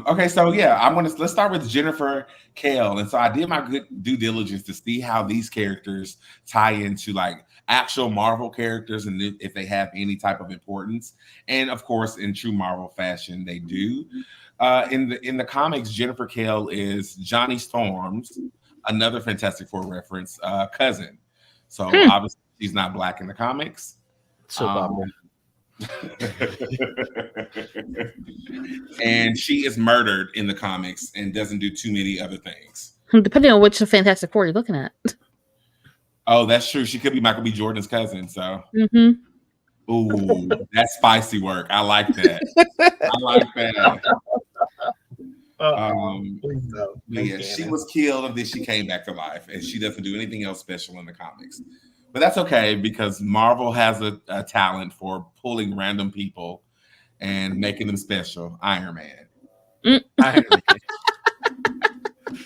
Okay, so yeah, let's start with Jennifer Kale. And so I did my good due diligence to see how these characters tie into like actual Marvel characters and if they have any type of importance. And of course, in true Marvel fashion, they do. In the comics, Jennifer Kale is Johnny Storm's, another Fantastic Four reference, cousin. So obviously she's not Black in the comics. So and she is murdered in the comics and doesn't do too many other things. Depending on which Fantastic Four you're looking at. Oh, that's true. She could be Michael B. Jordan's cousin. So, ooh, that's spicy work. I like that. I like that. Yeah, she was killed and then she came back to life, and she doesn't do anything else special in the comics. But that's okay because Marvel has a talent for pulling random people and making them special. Iron Man.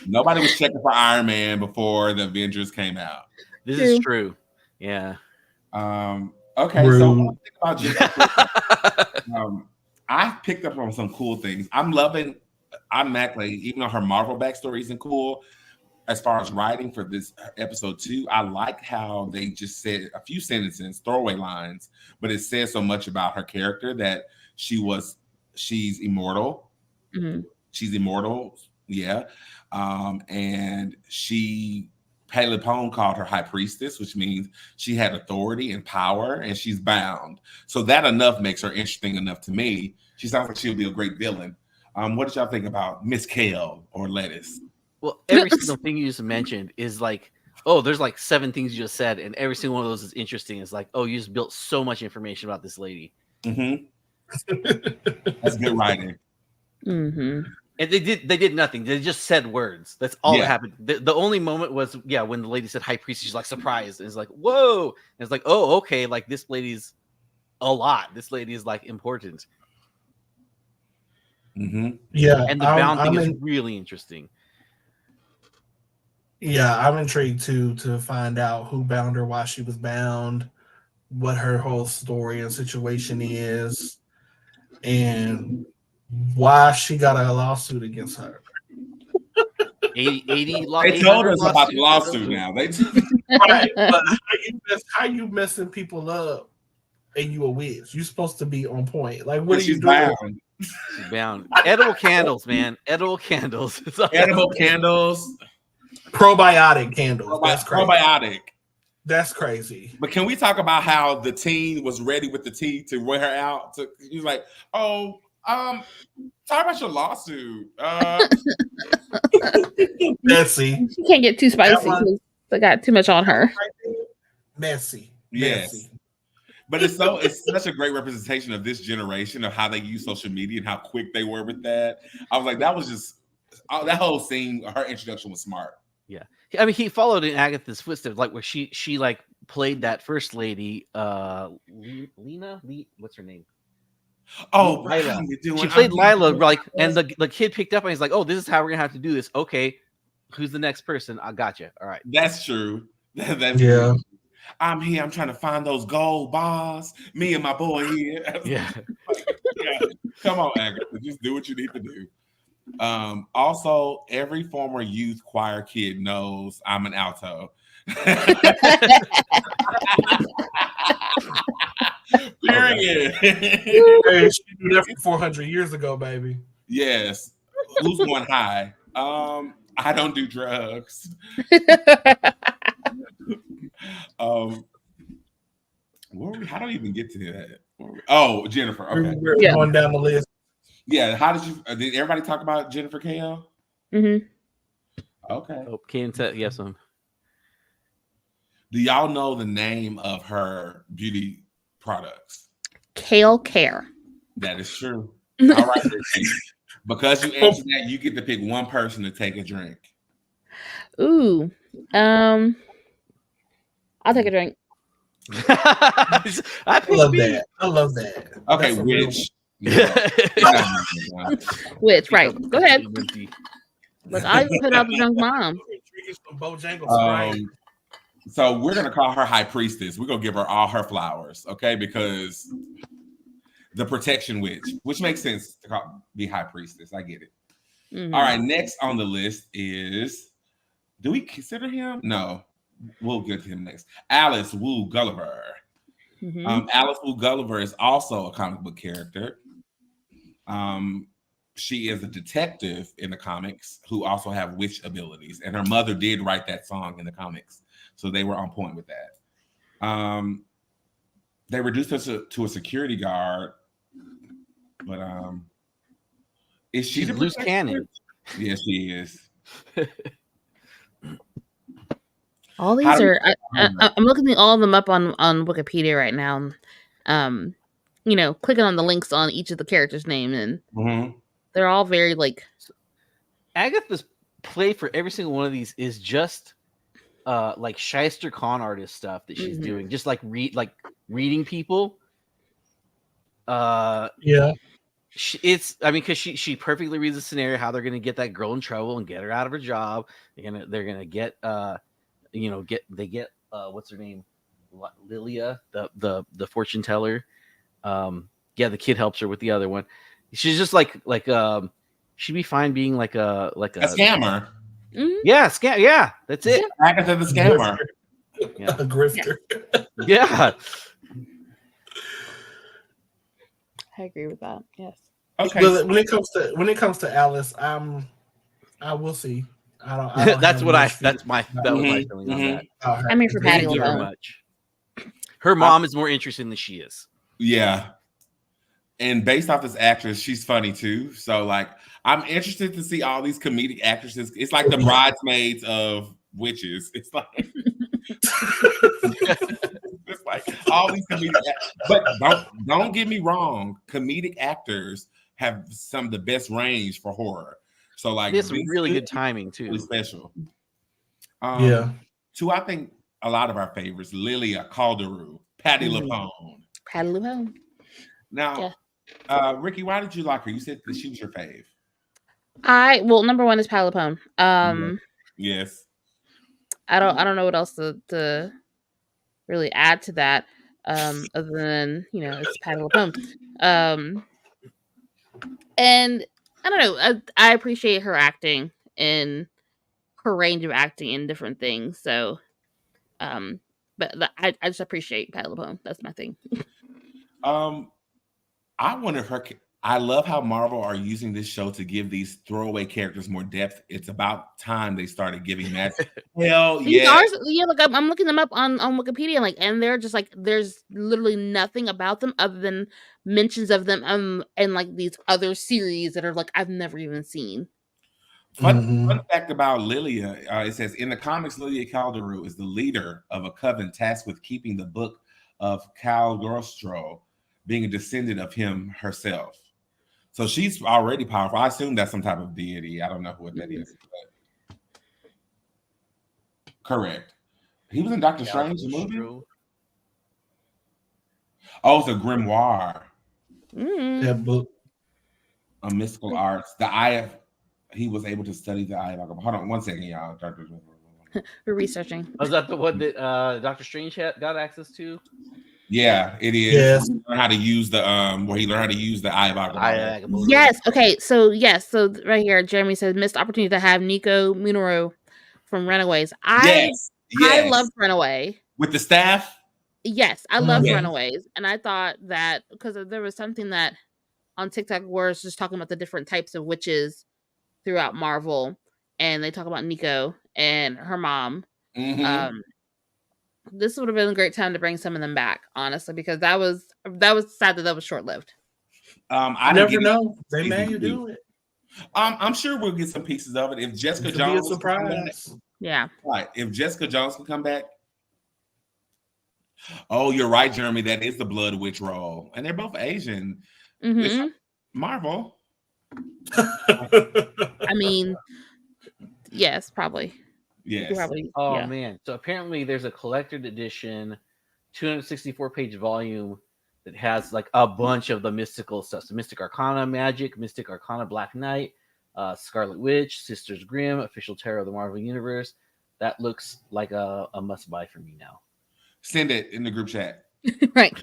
Nobody was checking for Iron Man before the Avengers came out. This is true. Yeah. Okay, so one thing about Jennifer, I picked up on some cool things. I'm loving automatically, even though her Marvel backstory isn't cool. As far as writing for this episode 2, I like how they just said a few sentences, throwaway lines, but it says so much about her character that she's immortal. Mm-hmm. She's immortal, yeah. And Paley Pone called her High Priestess, which means she had authority and power, and she's bound. So that enough makes her interesting enough to me. She sounds like she'll be a great villain. What did y'all think about Miss Kale or Lettuce? Well, every single thing you just mentioned is like oh, there's like 7 things you just said, and every single one of those is interesting. It's like, oh, you just built so much information about this lady. Mm-hmm. That's good writing. Mm-hmm. And they did nothing. They just said words. That's all that happened. The only moment was when the lady said high priest, she's like surprised. And it's like, whoa. And it's like, oh, okay, like this lady's a lot. This lady is like important. Mm-hmm. Yeah, And the bound thing is really interesting. Yeah, I'm intrigued to find out who bound her, why she was bound, what her whole story and situation is, and why she got a lawsuit against her. 80 They told us about the lawsuit now. Right, but how you messing people up and you a witch? You supposed to be on point. Like, what are you doing? Bound. She's bound. Edible candles, man. Edible candles. Edible candles. Probiotic candles. That's crazy. Probiotic. That's crazy. But can we talk about how the teen was ready with the tea to wear her out? He was like, oh, talk about your lawsuit. Messy. She can't get too spicy because they got too much on her. Messy. Yes. Messy. But it's such a great representation of this generation of how they use social media and how quick they were with that. I was like, that was just that whole scene. Her introduction was smart. Yeah, I mean, he followed in Agatha's footsteps, like where she like played that first lady, Lena. What's her name? Oh, Lila. She played Lila, like, and the kid picked up and he's like, "Oh, this is how we're gonna have to do this." Okay, who's the next person? I got you. All right, that's true. That's yeah. True. I'm here. I'm trying to find those gold bars. Me and my boy here. Yeah. Come on, Agatha. Just do what you need to do. Also, every former youth choir kid knows I'm an alto. Period. Hey, she did that for 400 years ago, baby. Yes. Who's going high? I don't do drugs. How do we even get to that? Oh, Jennifer. Okay. We're going down the list. Yeah. How did everybody talk about Jennifer Kale? Mm-hmm. Okay. Oh, can't tell. Yes, Do y'all know the name of her beauty products? Kale Care. That is true. All right. Because you answered that, you get to pick one person to take a drink. Ooh. I'll take a drink. I love that. I love that. Okay, which? Which, right. Go ahead. Look, I even put out the drunk mom. So we're going to call her High Priestess. We're going to give her all her flowers, okay? Because the protection witch, which makes sense to be High Priestess. I get it. Mm-hmm. All right, next on the list is, do we consider him? No. We'll get to him next. Alice Wu Gulliver. Mm-hmm. Alice Wu Gulliver is also a comic book character. She is a detective in the comics who also have witch abilities, and her mother did write that song in the comics, so they were on point with that. They reduced her to a security guard, but is she the loose cannon? Yes, she is. All these are. I'm looking all of them up on Wikipedia right now. Clicking on the links on each of the characters' name, and they're all very like. Agatha's play for every single one of these is just like shyster con artist stuff that she's doing, just like reading people. Yeah. Because she perfectly reads the scenario, how they're gonna get that girl in trouble and get her out of her job. They're gonna get what's her name, Lilia, the fortune teller. The kid helps her with the other one. She's just like she'd be fine being like a scammer. Mm-hmm. Yeah, scam. Yeah, that's it. Agatha the scammer. Yeah. A grifter. Yeah. I agree with that. Yes. Okay. But when it comes to Alice, I will see. I don't that was my feeling on that. I mean, for Patty LaBelle. Much. Her mom is more interesting than she is. Yeah. And based off this actress, she's funny too. So like, I'm interested to see all these comedic actresses. It's like the bridesmaids of witches. It's like it's like all these comedic. But don't get me wrong, comedic actors have some of the best range for horror. So like There's some really good timing too. Really special. Yeah. Two, I think a lot of our favorites: Lilia Calderu, Patty LuPone. Patty LuPone. Now, Ricky, why did you like her? You said that she was your fave. Well, number one is Patty LuPone. Yes. I don't know what else to really add to that, other than it's Patty LuPone. And I don't know. I appreciate her acting and her range of acting in different things. So, but I just appreciate Patty LuPone. That's my thing. I wonder if I love how Marvel are using this show to give these throwaway characters more depth. It's about time they started giving that. Hell yeah. Look, I'm looking them up on Wikipedia, and they're just there's literally nothing about them other than mentions of them and like these other series that are I've never even seen. Fun fact about Lilia, it says in the comics, Lilia Calderu is the leader of a coven tasked with keeping the book of Cagliostro, being a descendant of him herself. So she's already powerful. I assume that's some type of deity. I don't know what that is. But... Correct. He was in Doctor Strange, the movie. Oh, it's a grimoire. That book. A mystical arts. The eye of... He was able to study the eye of Agatha. Hold on one second, y'all. We're researching. Was that the one that Doctor Strange got access to? Yeah, it is. Yes. Learn how to use the where he learned how to use the eye of Agatha. Yes. Okay. So So right here, Jeremy says missed opportunity to have Nico Munro from Runaways. I loved Runaway with the staff. Yes, I loved Runaways, and I thought that because there was something that on TikTok where it's just talking about the different types of witches throughout Marvel, and they talk about Nico and her mom. This would have been a great time to bring some of them back, honestly, because that was sad that was short lived. I never know. They may do it. I'm sure we'll get some pieces of it if Jessica Jones. Be a surprise. Yeah. Right. If Jessica Jones can come back. Oh, you're right, Jeremy. That is the Blood Witch role, and they're both Asian. Marvel. I mean, yes, probably. Yes. Probably, man. So apparently there's a collected edition 264-page volume that has a bunch of the mystical stuff. So Mystic Arcana Magic, Mystic Arcana Black Knight, Scarlet Witch, Sisters Grimm, Official Tarot of the Marvel Universe. That looks like a must buy for me now. Send it in the group chat. Right.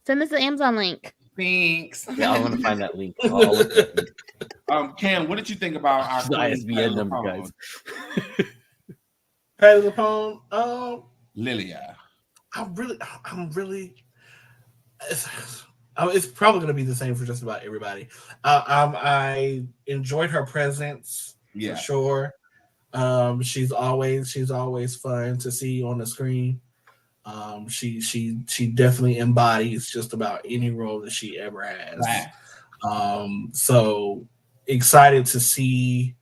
Send us the Amazon link. Thanks. Yeah, I'm gonna find that link. I'll look at it. Cam, what did you think about our the ISBN number, guys? Patty LuPone. Lilia. I'm really. It's probably going to be the same for just about everybody. I enjoyed her presence for sure. She's always fun to see on the screen. She definitely embodies just about any role that she ever has. Wow. So excited to see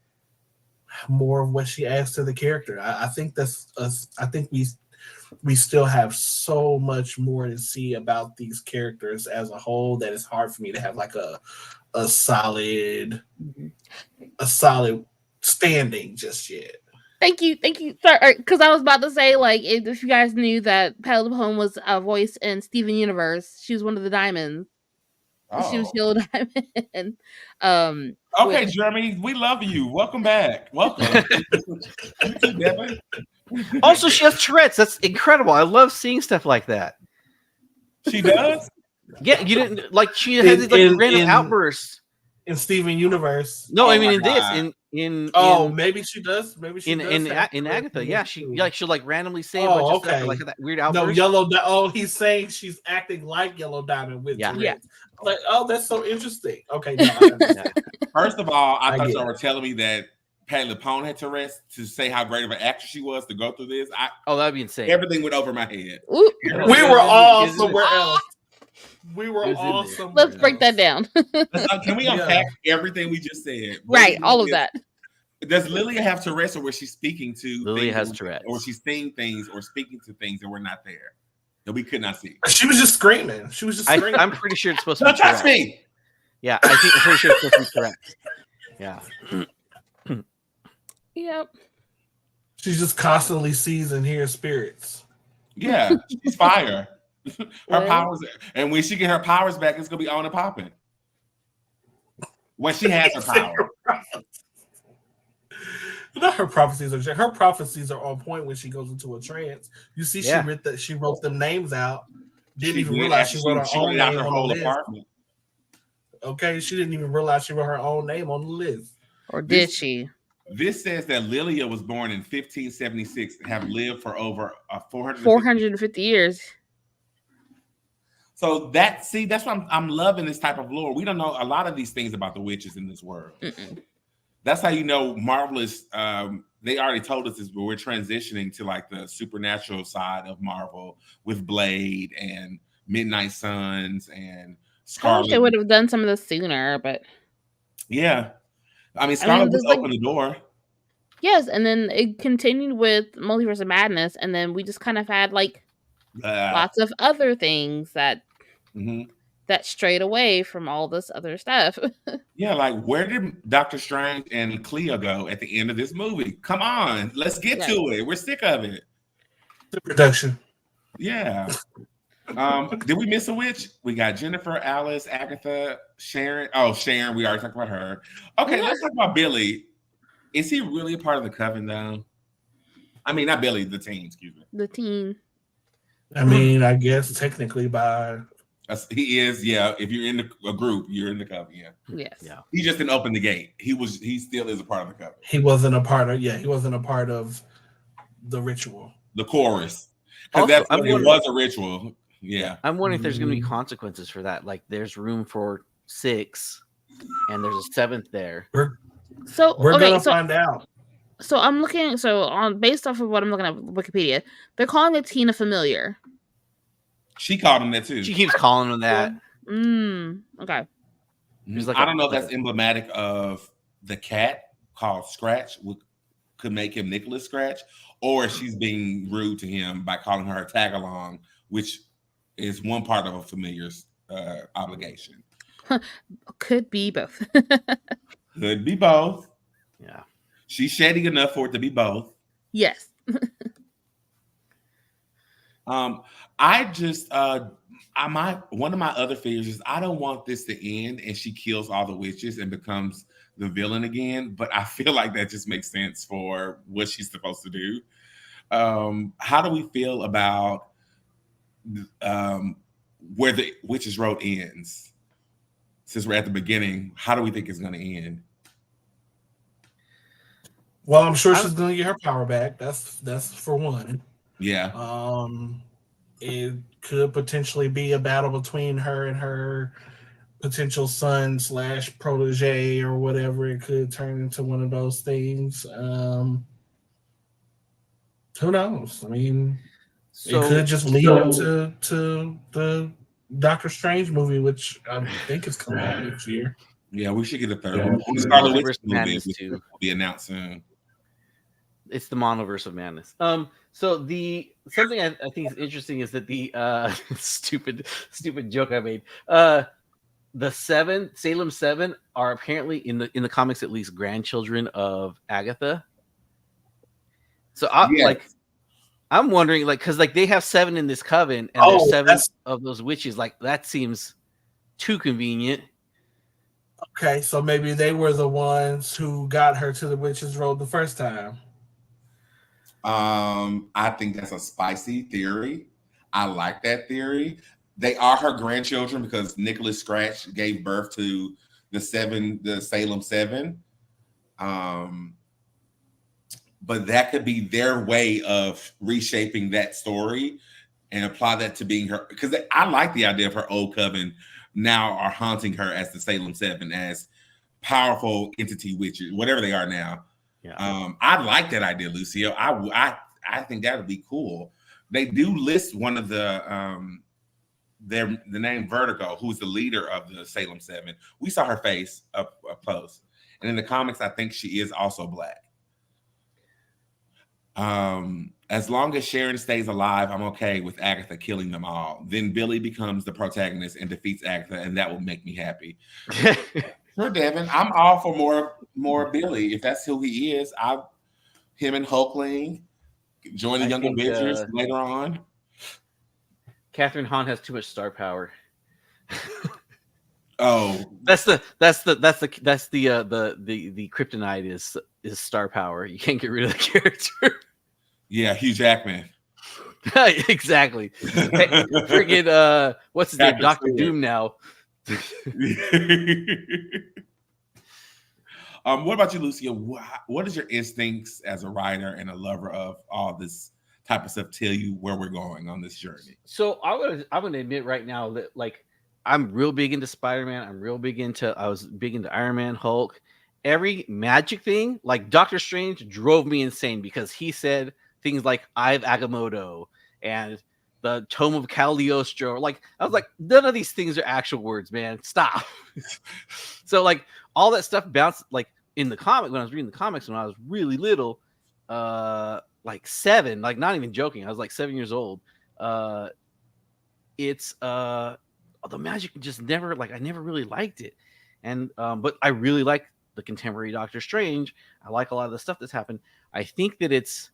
more of what she adds to the character. I think I think we still have so much more to see about these characters as a whole that it's hard for me to have a solid standing just yet. Thank you. Sorry, because I was about to say, if you guys knew that Patty LuPone was a voice in Steven Universe, she was one of the diamonds. Oh. She was Yellow Diamond. Okay, Jeremy, we love you. Welcome back. Welcome. You too, Devin. Also, she has Tourette's. That's incredible. I love seeing stuff like that. She does? Yeah, you didn't she has these random outbursts. In Steven Universe. No, I mean in this. In maybe she does. Maybe she does. In Agatha, yeah, she'll randomly say a bunch of stuff, that weird outburst. No, he's saying she's acting like Yellow Diamond with Tourette's. That's so interesting. Okay, no, First of all, I thought y'all were telling me that Patty LuPone had Tourette's to say how great of an actress she was to go through this. That'd be insane. Everything went over my head. We were all somewhere else. We were all somewhere. Let's break that down. Can we unpack everything we just said? Right, all of that. Does Lilia have Tourette's, or was she speaking to Lilia has things, Tourette's. or she's seeing things or speaking to things that were not there that we could not see? She was just screaming. She was just screaming. I'm pretty sure it's supposed to be Don't touch Tourette's. me. Yeah, I'm pretty sure it's supposed to be Tourette's. Yeah. Yep. She just constantly sees and hears spirits. Yeah, she's fire. Her Well. powers, and when she get her powers back, it's gonna be on and popping. When she has her power. Not her prophecies are. Her prophecies are on point when she goes into a trance. You see, Yeah. she wrote them names out. Didn't She even did realize after she wrote her own out name her on whole the list. apartment. Okay, she didn't even realize she wrote her own name on the list. Or did she? This says that Lilia was born in 1576 and have lived for over 450 years. So that's why I'm loving this type of lore. We don't know a lot of these things about the witches in this world. Mm-mm. That's how you know Marvel is. They already told us this, but we're transitioning to like the supernatural side of Marvel with Blade and Midnight Suns and I wish Scarlet. they would have done some of this sooner, but Yeah, I mean Scarlet there's just opened the door. yes, and then it continued with Multiverse of Madness, and then we just kind of had like lots of other things that that strayed away from all this other stuff. Yeah, like where did Doctor Strange and Clea go at the end of this movie? Come on, let's get to it. We're sick of it. The production. Yeah. Did we miss a witch? We got Jennifer, Alice, Agatha, Sharon. Oh, Sharon, we already talked about her. Okay, let's talk about Billy. Is he really a part of the coven, though? I mean, not Billy, the teen, excuse me. The teen. I mean, I guess technically by he is, yeah. If you're in a group, you're in the coven, yeah. Yes. Yeah. He just didn't open the gate. He still is a part of the coven. He wasn't a part of the ritual. The chorus. Also, Because it was a ritual. Yeah. I'm wondering if there's going to be consequences for that. Like, there's room for 6, and there's a 7th there. We're Okay, gonna find out. So I'm looking. So on based off of what I'm looking at Wikipedia, they're calling it Teen a familiar. She called him that too. She keeps calling him that. Okay. I don't know if that's emblematic of the cat called Scratch could make him Nicholas Scratch, or she's being rude to him by calling her a tag along, which is one part of a familiar's obligation. Could be both. Could be both. Yeah. She's shady enough for it to be both. Yes. I just one of my other fears is I don't want this to end and she kills all the witches and becomes the villain again, but I feel like that just makes sense for what she's supposed to do. How do we feel about where the Witches Road ends? Since we're at the beginning, how do we think it's going to end? Well, I'm sure she's going to get her power back. That's for one. Yeah. It could potentially be a battle between her and her potential son / protege or whatever. It could turn into one of those things. Who knows? I mean, it could just lead into the Doctor Strange movie, which I think is coming out next year. Yeah, we should get a third one. The Scarlet Witch movie will be announced soon. It's the Monoverse of Madness. So something I think is interesting is that the stupid joke I made. The Salem 7 are apparently in the comics at least grandchildren of Agatha. So I'm wondering, like, because like they have 7 in this coven, and there's 7 of those witches. Like, that seems too convenient. Okay, so maybe they were the ones who got her to the Witches Road the first time. I think that's a spicy theory. I like that theory. They are her grandchildren because Nicholas Scratch gave birth to the Salem 7. But that could be their way of reshaping that story and apply that to being her. Because I like the idea of her old coven now are haunting her as the Salem 7, as powerful entity witches, whatever they are now. Yeah. I like that idea, Lucio. I think that would be cool. They do list one of the name Vertigo, who's the leader of the Salem 7. We saw her face up close, And in the comics, I think she is also Black. As long as Sharon stays alive, I'm okay with Agatha killing them all. Then Billy becomes the protagonist and defeats Agatha, and that will make me happy. Sure, Devin. I'm all for more Billy. If that's who he is, him and Hulkling join the Young Avengers later on. Catherine Hahn has too much star power. Oh, that's the kryptonite is star power. You can't get rid of the character. Yeah, Hugh Jackman. Exactly. Hey, friggin' what's his name? Dr. Doom now. What about you, Lucia? What is your instincts as a writer and a lover of all this type of stuff tell you where we're going on this journey? So I'm gonna admit right now that like I'm real big into Spider-Man. I was big into Iron Man, Hulk. Every magic thing, like Doctor Strange, drove me insane because he said things like "I have Agamotto" and the Tome of Cagliostro. Like I was like, none of these things are actual words, man. Stop. So like all that stuff bounced like in the comic when I was reading the comics when I was really little, like 7, like not even joking. I was like 7 years old. The magic just never like I never really liked it, and but I really like the contemporary Doctor Strange. I like a lot of the stuff that's happened. I think that it's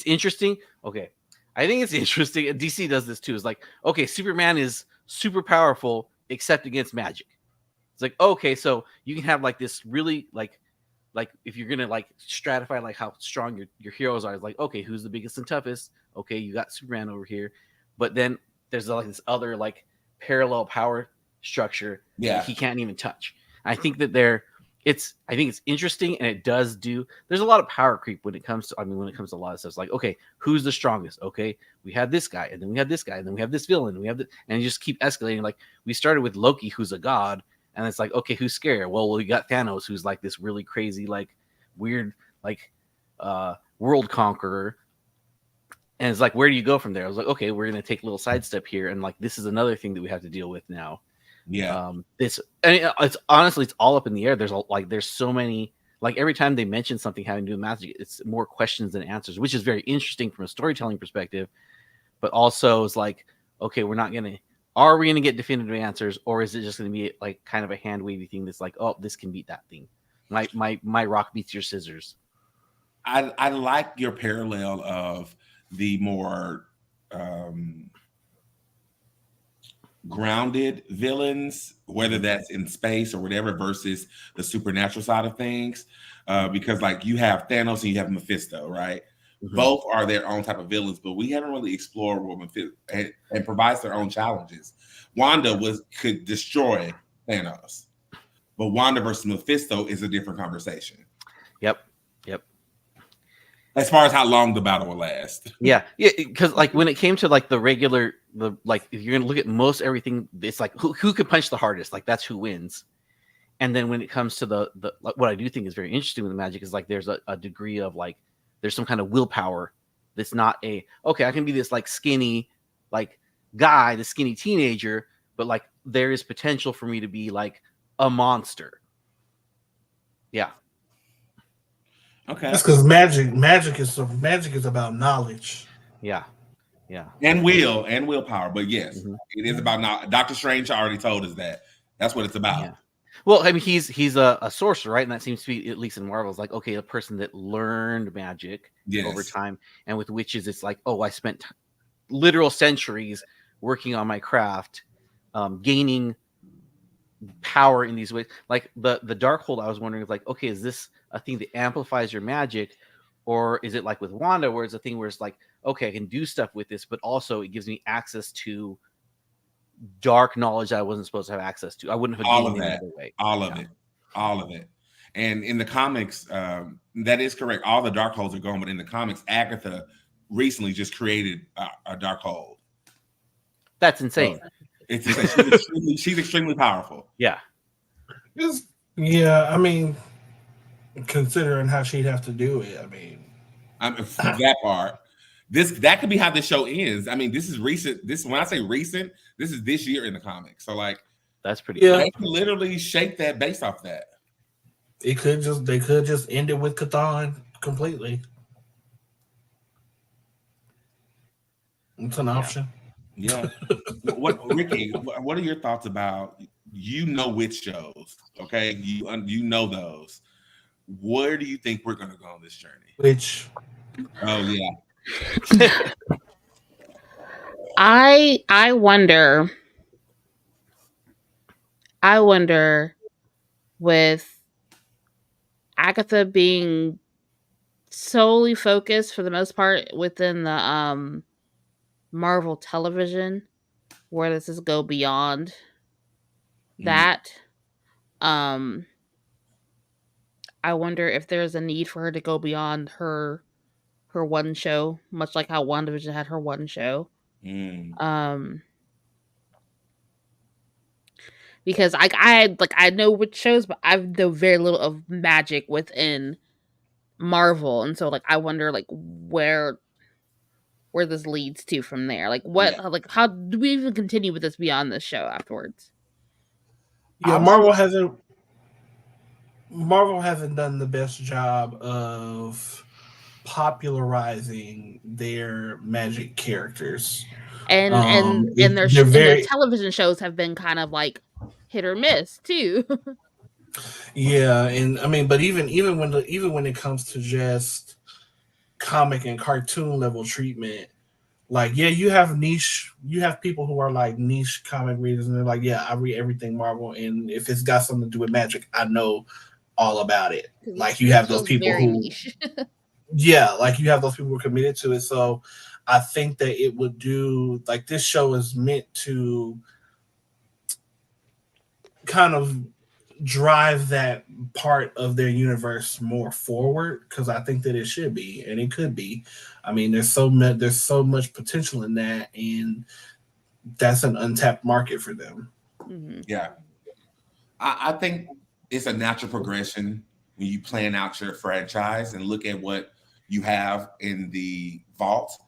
interesting. Okay, I think it's interesting. And DC does this too. It's like, okay, Superman is super powerful except against magic. It's like, okay, so you can have like this really like if you're gonna like stratify like how strong your heroes are. It's like, okay, who's the biggest and toughest? Okay, you got Superman over here, but then there's like this other like parallel power structure that he can't even touch. I think that I think it's interesting, and it does do. There's a lot of power creep when it comes to. I mean, when it comes to a lot of stuff, it's like, okay, who's the strongest? Okay, we have this guy, and then we have this guy, and then we have this villain, and we have and you just keep escalating. Like we started with Loki, who's a god, and it's like, okay, who's scarier? Well, we got Thanos, who's like this really crazy, like weird, like world conqueror. And it's like, where do you go from there? I was like, okay, we're gonna take a little sidestep here, and like this is another thing that we have to deal with now. Yeah. It's honestly it's all up in the air. There's so many, like every time they mention something having to do with magic, it's more questions than answers, which is very interesting from a storytelling perspective. But also it's like, okay, are we gonna get definitive answers, or is it just gonna be like kind of a hand wavy thing that's like, oh, this can beat that thing. My rock beats your scissors. I like your parallel of the more grounded villains, whether that's in space or whatever, versus the supernatural side of things. Because like you have Thanos and you have Mephisto, right? Mm-hmm. Both are their own type of villains, but we haven't really explored what Mephisto and provides their own challenges. Wanda could destroy Thanos, but Wanda versus Mephisto is a different conversation. Yep. As far as how long the battle will last. Yeah, because like when it came to like if you're gonna look at most everything, it's like who could punch the hardest, like that's who wins. And then when it comes to the what I do think is very interesting with the magic is like there's a degree of like there's some kind of willpower that's not okay, I can be this like skinny like guy, the skinny teenager, but like there is potential for me to be like a monster. Yeah. Okay. That's because magic is about knowledge. Yeah. And willpower. But yes, It is about knowledge. Dr. Strange already told us that. That's what it's about. Yeah. Well, I mean, he's a sorcerer, right? And that seems to be, at least in Marvel, is like, okay, a person that learned magic over time. And with witches, it's like, oh, I spent literal centuries working on my craft, gaining power in these ways. Like the Darkhold, I was wondering, if like, okay, is this a thing that amplifies your magic, or is it like with Wanda, where it's a thing where it's like, okay, I can do stuff with this, but also it gives me access to dark knowledge that I wasn't supposed to have access to. I wouldn't have all of that. All of it. And in the comics, that is correct. All the Darkholds are gone, but in the comics, Agatha recently just created a Darkhold. That's insane. So she's extremely powerful. Yeah. I mean, considering how she'd have to do it, I mean that part. That could be how the show ends. I mean, this is recent. When I say recent, this is this year in the comics. So like, That's pretty. Yeah. They can literally shape that based off that. They could just end it with Cthulhu completely. It's an option. Yeah. What Ricky? What are your thoughts about which shows? Okay, you know those. Where do you think we're gonna go on this journey? Which Oh yeah. I wonder with Agatha being solely focused for the most part within the Marvel television, where does this go beyond that? I wonder if there's a need for her to go beyond her one show, much like how WandaVision had her one show. Because I know which shows, but I know very little of magic within Marvel, and so I wonder where this leads to from there. How do we even continue with this beyond this show afterwards? Yeah, Marvel hasn't done the best job of popularizing their magic characters. And their television shows have been kind of hit or miss too. Yeah, and I mean, but even when it comes to just comic and cartoon level treatment, you have people who are niche comic readers, and they're like, yeah, I read everything Marvel, and if it's got something to do with magic, I know all about it. You have those people who, you have those people who are committed to it. So I think that it would do this show is meant to kind of drive that part of their universe more forward, because I think that it should be, and it could be. I mean, there's so much potential in that, and that's an untapped market for them. Mm-hmm. Yeah, I think it's a natural progression when you plan out your franchise and look at what you have in the vault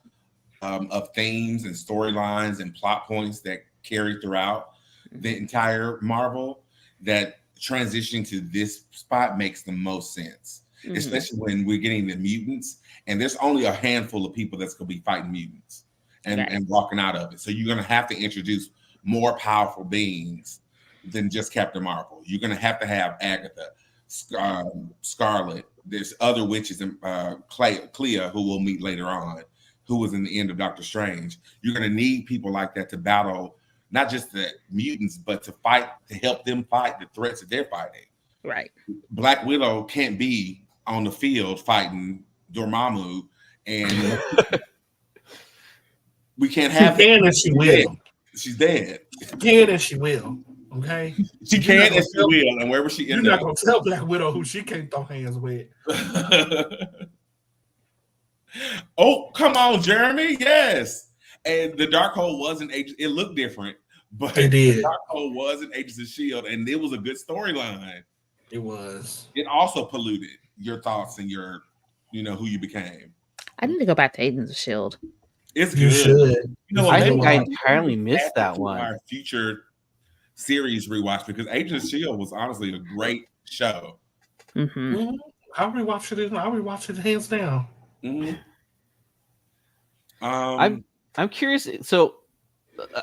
of themes and storylines and plot points that carry throughout the entire Marvel, that transitioning to this spot makes the most sense, especially when we're getting the mutants, and there's only a handful of people that's going to be fighting mutants and walking out of it. So you're going to have to introduce more powerful beings than just Captain Marvel. You're going to have Agatha, Scarlet. There's other witches, and Clea, who we'll meet later on, who was in the end of Doctor Strange. You're going to need people like that to battle not just the mutants, but to help them fight the threats that they're fighting. Right. Black Widow can't be on the field fighting Dormammu, and we can't have she can and she will. She's dead. She can and she will. Okay. She can and she will, and wherever she you're not gonna tell Black Widow who she can't throw hands with. Oh, come on, Jeremy. Yes. And the Darkhold wasn't Agents. It looked different, but it did. The Darkhold wasn't Agents of S.H.I.E.L.D., and it was a good storyline. It was. It also polluted your thoughts and your, who you became. I need to go back to Agents of S.H.I.E.L.D. It's good. You should. I think I entirely missed that one. Our future series rewatch, because Agents of S.H.I.E.L.D. was honestly a great show. Mm-hmm. I'll rewatch it hands down. Mm-hmm. I'm curious. So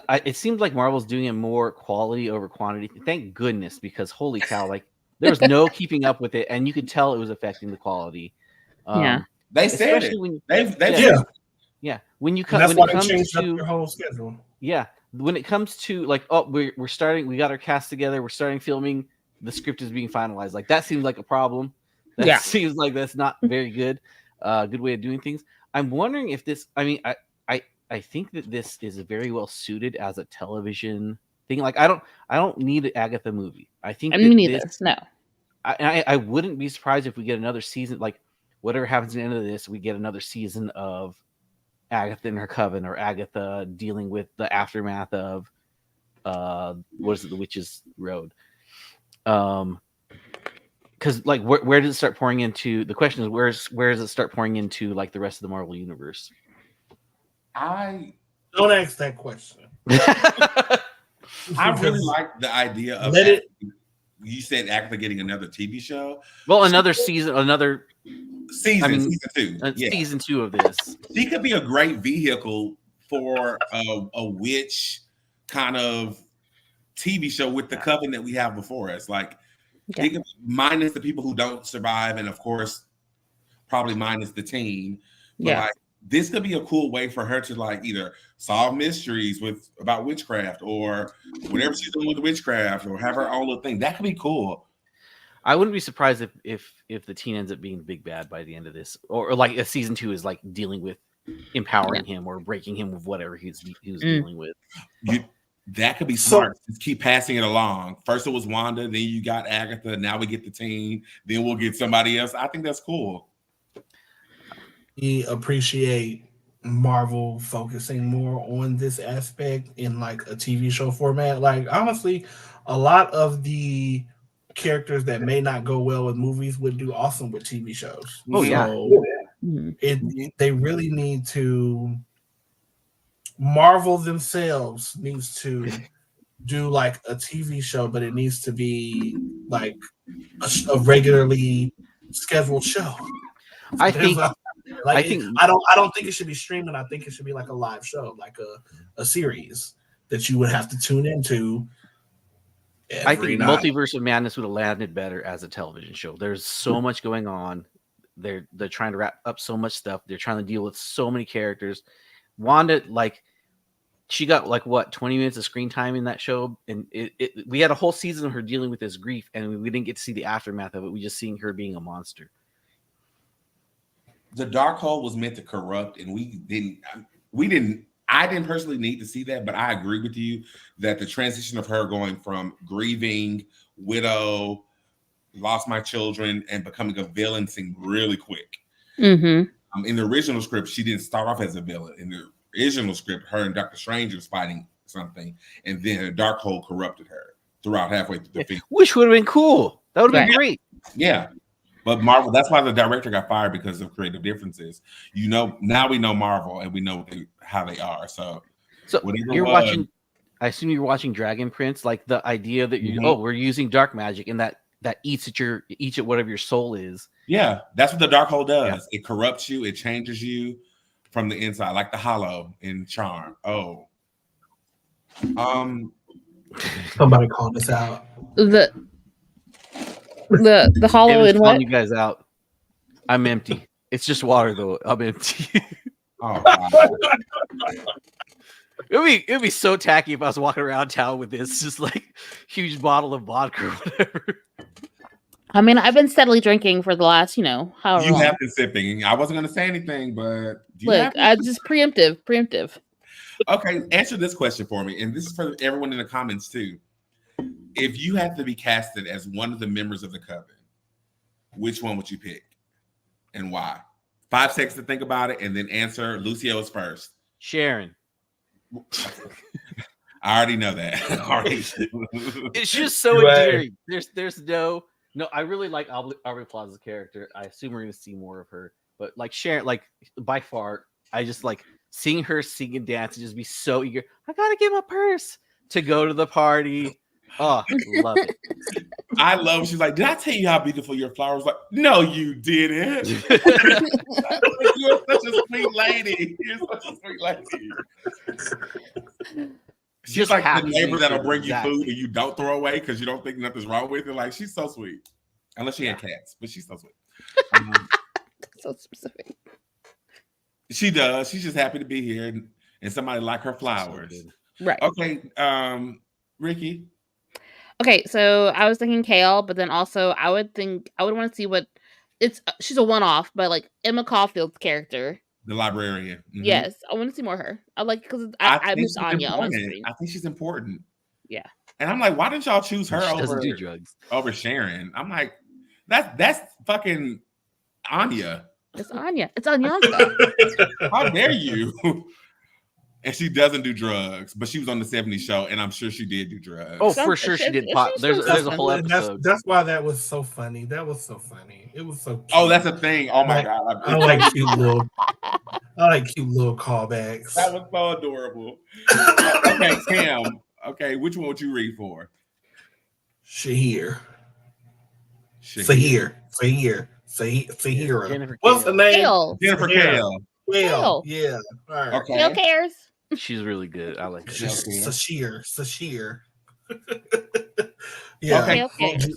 it seems like Marvel's doing it more quality over quantity. Thank goodness, because holy cow, there was no keeping up with it, and you could tell it was affecting the quality. They said it. When you come, that's why they changed up your whole schedule. Yeah, when it comes to we're starting, we got our cast together, we're starting filming, the script is being finalized. That seems like a problem. That seems like that's not very good. Good way of doing things. I'm wondering if this. I mean, I think that this is very well suited as a television thing. I don't need an Agatha movie. I think No. I wouldn't be surprised if we get another season. Whatever happens at the end of this, we get another season of Agatha and her coven, or Agatha dealing with the aftermath of the Witch's Road. Because where does it start pouring into? The question is, where does it start pouring into the rest of the Marvel universe? I don't ask that question. I really like the idea of Let it. You said Agatha getting another TV show. Well, another season, another season 2. Yeah. Season 2 of this. She could be a great vehicle for a witch kind of TV show with the coven that we have before us. Like, it could, minus the people who don't survive, and of course, probably minus the teen. But like, this could be a cool way for her to like either solve mysteries about witchcraft or whatever she's doing with witchcraft, or have her own little thing. That could be cool. I wouldn't be surprised if the teen ends up being the big bad by the end of this, or like a season 2 is like dealing with empowering him or breaking him with whatever he was dealing with. That could be smart. Just keep passing it along. First it was Wanda, then you got Agatha, now we get the teen, then we'll get somebody else. I think that's cool. We appreciate Marvel focusing more on this aspect in like a TV show format. Like, honestly, a lot of the characters that may not go well with movies would do awesome with TV shows. Oh, so they really need to. Marvel themselves needs to do like a TV show, but it needs to be like a regularly scheduled show. I think I don't think it should be streaming. I think it should be like a live show, like a series that you would have to tune into. I think Multiverse of Madness would have landed better as a television show. There's so much going on. They're trying to wrap up so much stuff. They're trying to deal with so many characters. Wanda, like, she got like what 20 minutes of screen time in that show, and we had a whole season of her dealing with this grief, and we didn't get to see the aftermath of it. We just seeing her being a monster. The Darkhold was meant to corrupt, and I didn't personally need to see that, but I agree with you that the transition of her going from grieving, widow, lost my children, and becoming a villain seemed really quick. In the original script, she didn't start off as a villain. In the original script, her and Dr. Strange was fighting something, and then the Darkhold corrupted her throughout halfway through the film. Which would have been cool. That would have been great. Yeah. But Marvel, that's why the director got fired, because of creative differences. You know, now we know Marvel and we know how they are. So you're watching, I assume you're watching Dragon Prince, like the idea that we're using dark magic and that eats at whatever your soul is. Yeah, that's what the Darkhold does. Yeah. It corrupts you, it changes you from the inside, like the Hollow in Charm. Oh. Somebody call this out. The Hollow in what? You guys out. I'm empty. It's just water though. I'm empty. Oh, wow. It'd be so tacky if I was walking around town with this just like huge bottle of vodka or whatever. I mean, I've been steadily drinking for the last, however long. Have been sipping. I wasn't going to say anything, but look, I just preemptive. Okay, answer this question for me, and this is for everyone in the comments too. If you had to be casted as one of the members of the coven, which one would you pick, and why? 5 seconds to think about it, and then answer. Lucio is first. Sharon. I already know that. It's just so endearing. There's no. I really like Aubrey Plaza's character. I assume we're going to see more of her. But like Sharon, like by far, I just like seeing her sing and dance and just be so eager. I got to get my purse to go to the party. Oh, love it. I love. She's like, did I tell you how beautiful your flowers? Like, no, you didn't. You're such a sweet lady. You're such a sweet lady. She's just like the neighbor that'll bring you food and you don't throw away because you don't think nothing's wrong with it. Like, she's so sweet. Unless she had cats, but she's so sweet. So specific. She does. She's just happy to be here and somebody like her flowers. Right. Okay. Ricky. Okay, so I was thinking Kale, but then also I would want to see what she's a one-off, but like Emma Caulfield's character. The librarian. Mm-hmm. Yes, I want to see more of her. I like because I miss Anya on screen. I think she's important. Yeah. And I'm like, why didn't y'all choose her over Sharon? I'm like, that's fucking Anya. It's Anya. It's Anyanka. How dare you? And she doesn't do drugs, but she was on the 70s show, and I'm sure she did do drugs. Oh, for sure she did pot. There's a whole episode. That's why that was so funny. That was so funny. It was so cute. Oh, that's a thing. Oh my God. I like cute little callbacks. That was so adorable. Okay, Cam, Okay, which one would you read for? Shahir. Shahir. Sahira. Jennifer What's her Kale. name? Kale. Jennifer Kale. Kale. Kale. Yeah. All right. Okay. Kale cares. She's really good. I like her. Sashir. Yeah. Okay. Kale cares.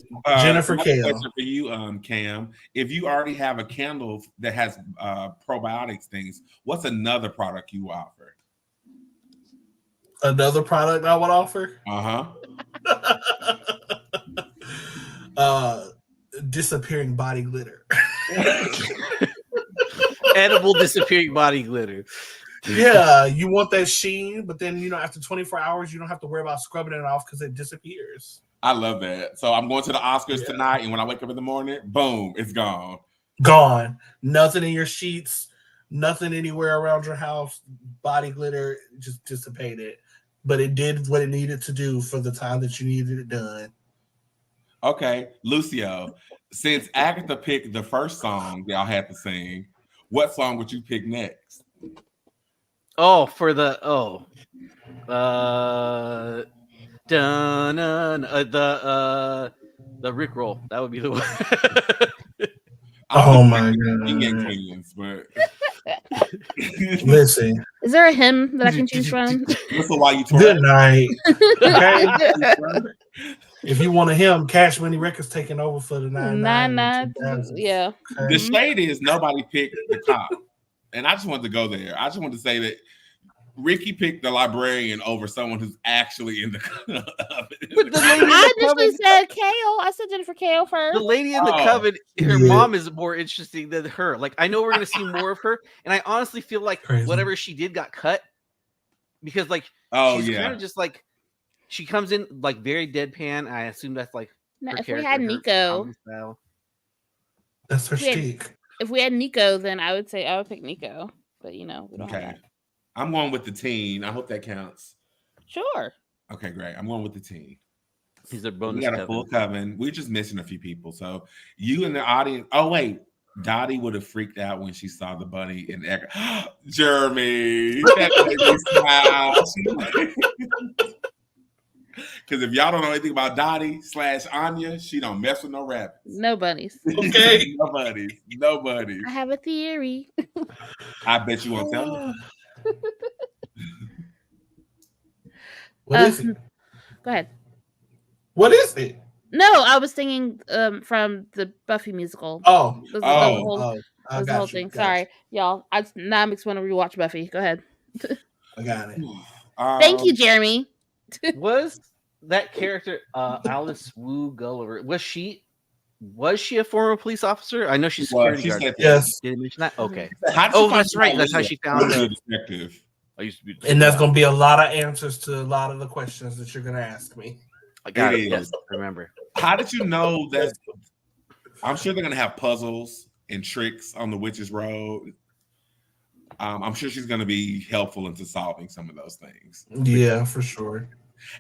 Jennifer another Kale. question for you, Cam. If you already have a candle that has probiotics things, what's another product you offer? Another product I would offer? Disappearing body glitter. Edible disappearing body glitter. Yeah, you want that sheen, but then after 24 hours, you don't have to worry about scrubbing it off because it disappears. I love that. So I'm going to the Oscars tonight, and when I wake up in the morning, boom, it's gone. Gone. Nothing in your sheets, nothing anywhere around your house. Body glitter just dissipated. But it did what it needed to do for the time that you needed it done. Okay, Lucio, since Agatha picked the first song y'all had to sing, what song would you pick next? Oh, for the the Rickroll. That would be the one. Oh my god! Queens, but listen, is there a hymn that I can choose from? Listen while you good night. Okay? If you want a hymn, Cash Money Records taking over for the 99. Yeah. Okay. The shade is nobody picked the cop, and I just wanted to go there. I just wanted to say that Ricky picked the librarian over someone who's actually in the I initially said Kale. I said Jennifer Kale first. The lady in the coven, her mom is more interesting than her. Like, I know we're going to see more of her, and I honestly feel like whatever she did got cut because, like, she's kind of just like she comes in like very deadpan. I assume that's like if we had Nico, that's her shtick. If we had Nico, then I would pick Nico, but we don't have that. I'm going with the teen. I hope that counts. Sure. Okay, great. I'm going with the teen. He's a bonus. We got a full coven. We're just missing a few people. So you in the audience. Oh wait, Dottie would have freaked out when she saw the bunny in Jeremy. That made me smile. Because if y'all don't know anything about Dottie / Anya, she don't mess with no rabbits. No bunnies. Okay. No bunnies. I have a theory. I bet you won't tell me. What is it? Go ahead. What is it? No, I was singing from the Buffy musical. The whole thing. Sorry, y'all. Now I'm just want to rewatch Buffy. Go ahead. I got it. Thank you, Jeremy. Was that character Alice Wu Gulliver? Was she a former police officer? I know she's security guard. Yes. Did you mention that? Okay. Oh, that's right. That's how she found the detective. I used to be, and that's going to be a lot of answers to a lot of the questions that you're going to ask me. I got it. Yes, remember. How did you know that? I'm sure they're going to have puzzles and tricks on the Witch's Road. I'm sure she's going to be helpful into solving some of those things. Yeah, for sure.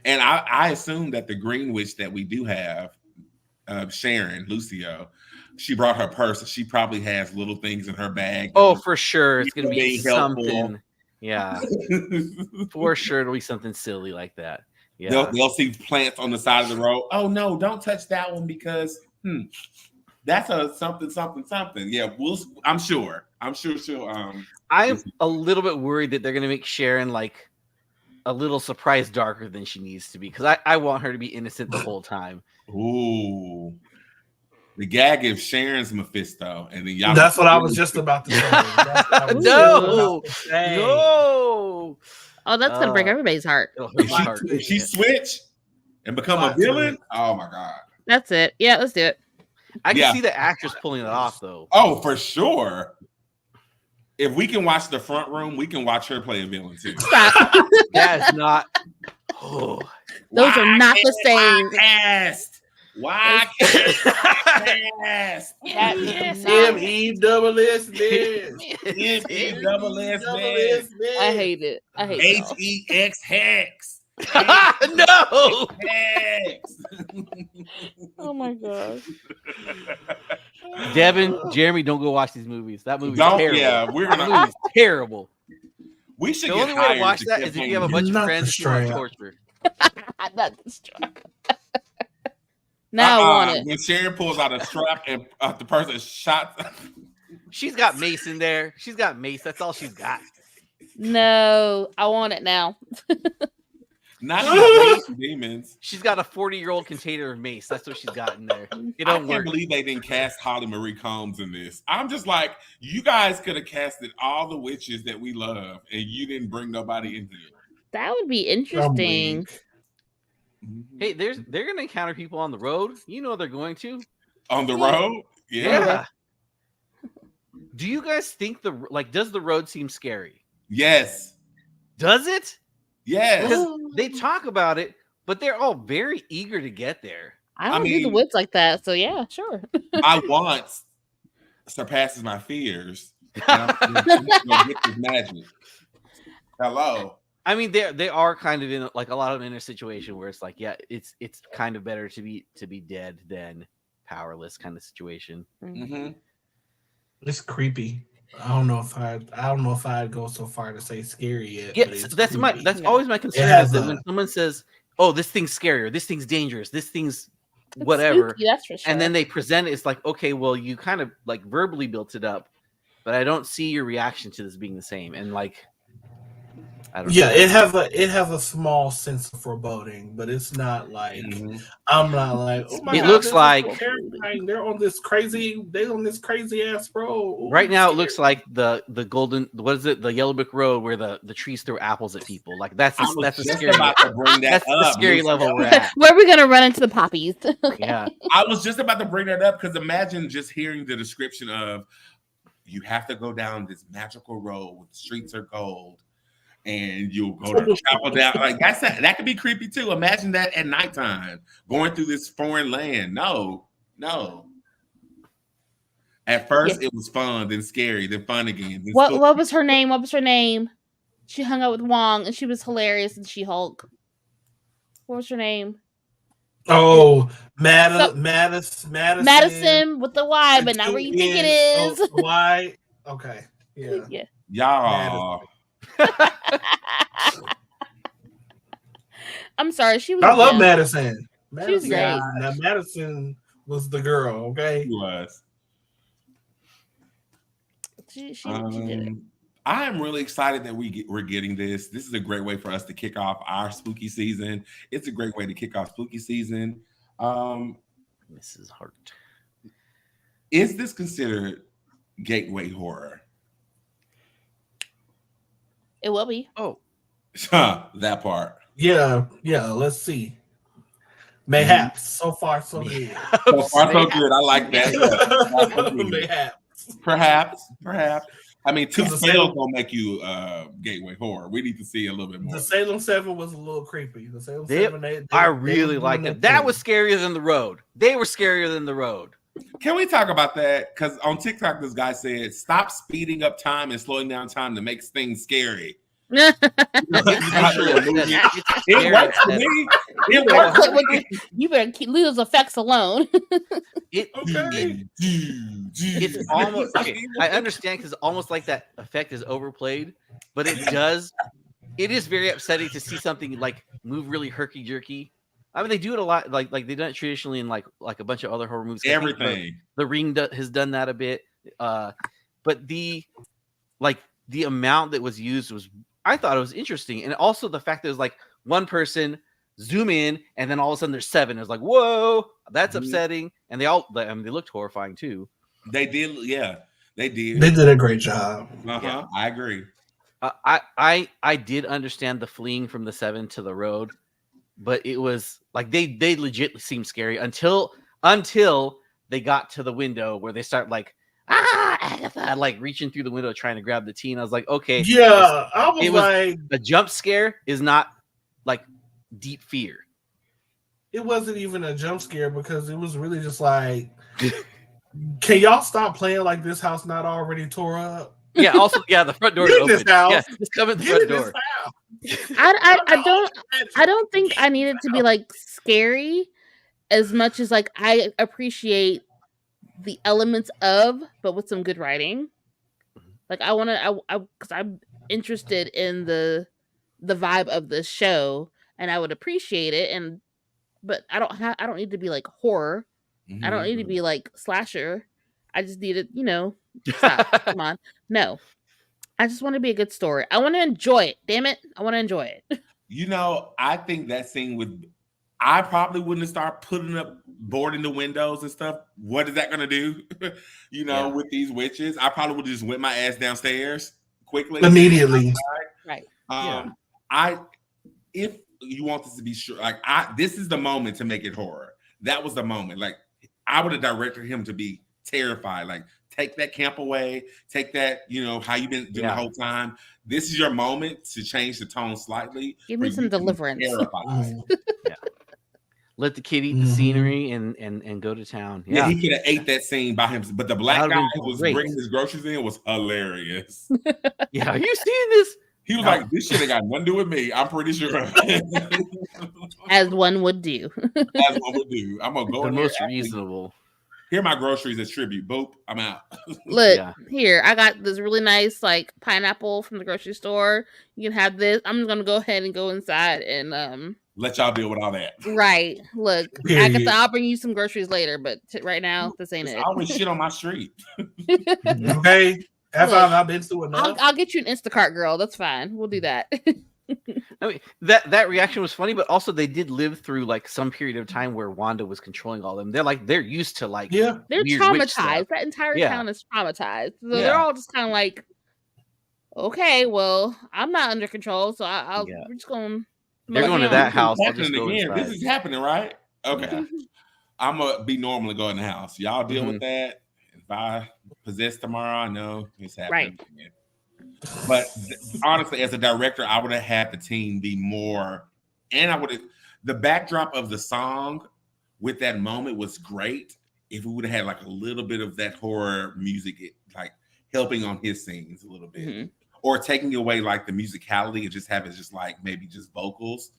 And I assume that the Green Witch that we do have, Sharon, Lucio, she brought her purse. She probably has little things in her bag. Oh, for sure. It's going to be helpful. Something. Yeah. For sure. It'll be something silly like that. Yeah. They'll see plants on the side of the road. Oh, no, don't touch that one because that's a something. Yeah, I'm sure. I'm a little bit worried that they're going to make Sharon like a little surprise darker than she needs to be because I want her to be innocent the whole time. Ooh. The gag is Sharon's Mephisto, and then y'all. That's what I was just about to say. No. Oh, that's gonna break everybody's heart. If she switch and become a villain, oh my god. That's it. Yeah, let's do it. I can see the actress pulling it off, though. Oh, for sure. If we can watch The Front Room, we can watch her play a villain too. Stop. That is not. Oh. Those are not the same. Why cast? M-E-double-S. I hate it. H-E-X Hex. No. Oh my god. Devin, Jeremy, don't go watch these movies. That movie's terrible. Yeah, that movie's terrible. We should. The only way to watch that is if you have a bunch of friends who want torture. Not this truck. Now I want it. When Sharon pulls out a strap and the person shot. She's got mace in there. She's got mace. That's all she's got. No, I want it now. Not even demons. She's got a 40-year-old container of mace. That's what she's got in there. It I don't can't work. believe they didn't cast Holly Marie Combs in this. I'm just like, you guys could have casted all the witches that we love, and you didn't bring nobody in here. That would be interesting. Hey, they're gonna encounter people on the road. You know they're going to. On the road? Yeah. Do you guys think does the road seem scary? Yes. Does it? Yes. They talk about it, but they're all very eager to get there. I don't do the woods like that, so yeah, sure. My wants surpasses my fears. And I'm gonna get this magic. Hello. I mean, they are kind of in like a lot of them in a situation where it's like, yeah, it's kind of better to be dead than powerless kind of situation. Mm-hmm. It's creepy. I don't know if I'd go so far to say scary yet. Yeah, but that's always my concern is that when someone says, "Oh, this thing's scary," or "This thing's dangerous," "This thing's whatever," spooky, that's for sure. And then they present it, it's like, okay, well, you kind of like verbally built it up, but I don't see your reaction to this being the same. And like, I don't know. Yeah, it has a small sense of foreboding, but it's not like I'm not like, oh my It God, looks this is like- so terrifying. They're on this crazy ass road. Ooh, Right now, it scary. looks like the golden, what is it, the Yellow Brick Road where the trees throw apples at people. Like that's a Just scary. about to bring that That's the up. scary Lucy. level we're at. Where are we gonna run into the poppies? Yeah. I was just about to bring that up because imagine just hearing the description of you have to go down this magical road where the streets are gold and you'll go to travel down. Like that could be creepy too. Imagine that at nighttime going through this foreign land. No. At first it was fun, then scary, then fun again. Then What was her name? What was her name? She hung out with Wong and she was hilarious and She-Hulk. What was her name? Oh, Madison with the Y, but not where you think it is. Y. Okay. Yeah. Yeah. Y'all. I'm sorry. She was. I love down. Madison. She's great. Now Madison was the girl. Okay. She was. She did it. I am really excited that we're getting this. This is a great way for us to kick off our spooky season. It's a great way to kick off spooky season. Mrs. Hart. Is this considered gateway horror? It will be. Oh, that part. Yeah. Let's see. Mayhaps. So far, so good. So far, so good. I like that. Mayhaps. Perhaps. I mean, two Because the sales Salem- don't make you gateway horror. We need to see a little bit more. The Salem 7 was a little creepy. The Salem They- 7, I really liked it. That was scarier than the road. They were scarier than the road. Can we talk about that? Because on TikTok, this guy said, "Stop speeding up time and slowing down time to make things scary." It's actually upsetting. It's It very works for upsetting. me. It works for me. You better leave those effects alone. It's almost okay. I understand because almost like that effect is overplayed, but it is very upsetting to see something like move really herky jerky. I mean, they do it a lot, like they've done it traditionally in like a bunch of other horror movies. Everything. The Ring has done that a bit, but the amount that was used I thought it was interesting, and also the fact that it was like one person zoom in, and then all of a sudden there's 7. It was like, whoa, that's upsetting, and they looked horrifying too. They did, yeah, they did. They did a great job. Yeah. I agree. I did understand the fleeing from the 7 to the road, but it was like they legit seemed scary until they got to the window where they start like Agatha, like reaching through the window trying to grab the tea. And I was like, okay, Yeah, I was like, a jump scare is not like deep fear. it wasn't even a jump scare because it was really just like, can y'all stop playing like this house not already tore up? Yeah. Also, yeah, the front door is Get in open. this house. Yeah, just come in the Get front in door. this house. I don't think I need it to be like scary as much as like I appreciate the elements of, but with some good writing. Like I because I'm interested in the vibe of the show and I would appreciate it. But I don't need to be like horror. I don't need to be like slasher. I just need it, stop. Come on. No. I just want to be a good story. I want to enjoy it. Damn it. I want to enjoy it. I think that scene would. I probably wouldn't start putting up board in the windows and stuff. What is that going to do? With these witches, I probably would just went my ass downstairs quickly, immediately. Right. If you want this to be sure, this is the moment to make it horror. That was the moment. Like, I would have directed him to be terrified. Like, take that camp away. Take that, how you've been doing the whole time. This is your moment to change the tone slightly. Give me some deliverance. Yeah. Let the kid eat the scenery and go to town. Yeah, he could have ate that scene by himself. But the black guy who was bringing his groceries in was hilarious. Yeah, are you seeing this? He was like, this shit ain't got nothing to do with me. I'm pretty sure. As one would do. As one would do. I'm going to go the in most here, reasonable. Here are my groceries as tribute. Boop. I'm out. Look, here. I got this really nice pineapple from the grocery store. You can have this. I'm just going to go ahead and go inside and let y'all deal with all that. Right. Look, Agatha, I'll bring you some groceries later, but right now, this ain't it. I always shit on my street. Okay. After I've been through enough. I'll get you an Instacart, girl. That's fine. We'll do that. I mean, that reaction was funny, but also they did live through some period of time where Wanda was controlling all of them. They're used to they're traumatized. That entire town is traumatized. So they're all just kind of like, okay, well, I'm not under control, so we're just going. They're going to that house. I'll just go again. This is happening, right? Okay. Yeah. I'm gonna be normal and go in the house. Y'all deal with that. If I possess tomorrow, I know it's happening. Right. But honestly, as a director, I would have had the team be more, and I would have. The backdrop of the song with that moment was great. If we would have had a little bit of that horror music, helping on his scenes a little bit. Or taking away the musicality and just have it just maybe just vocals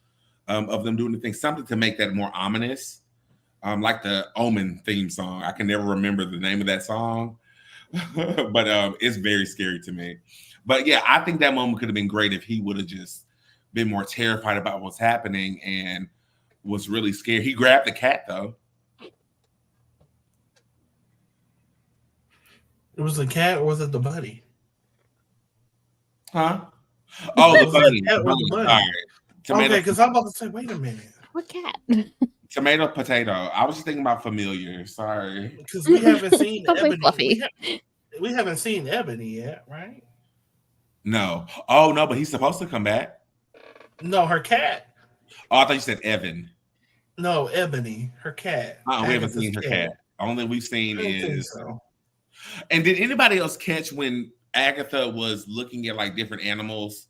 of them doing the thing, something to make that more ominous, like the Omen theme song. I can never remember the name of that song, but it's very scary to me. But yeah, I think that moment could have been great if he would have just been more terrified about what's happening and was really scared. He grabbed the cat though. It was the cat or was it the bunny? Huh? Oh, the bunny. Okay, because I'm about to say, wait a minute. What cat? Tomato, potato. I was just thinking about Familiar. Sorry. Because we haven't seen Ebony. We haven't seen Ebony yet, right? No. Oh, no, but he's supposed to come back. No, her cat. Oh, I thought you said Evan. No, Ebony, her cat. We haven't seen her cat. Only we've seen is. So. And did anybody else catch when Agatha was looking at different animals?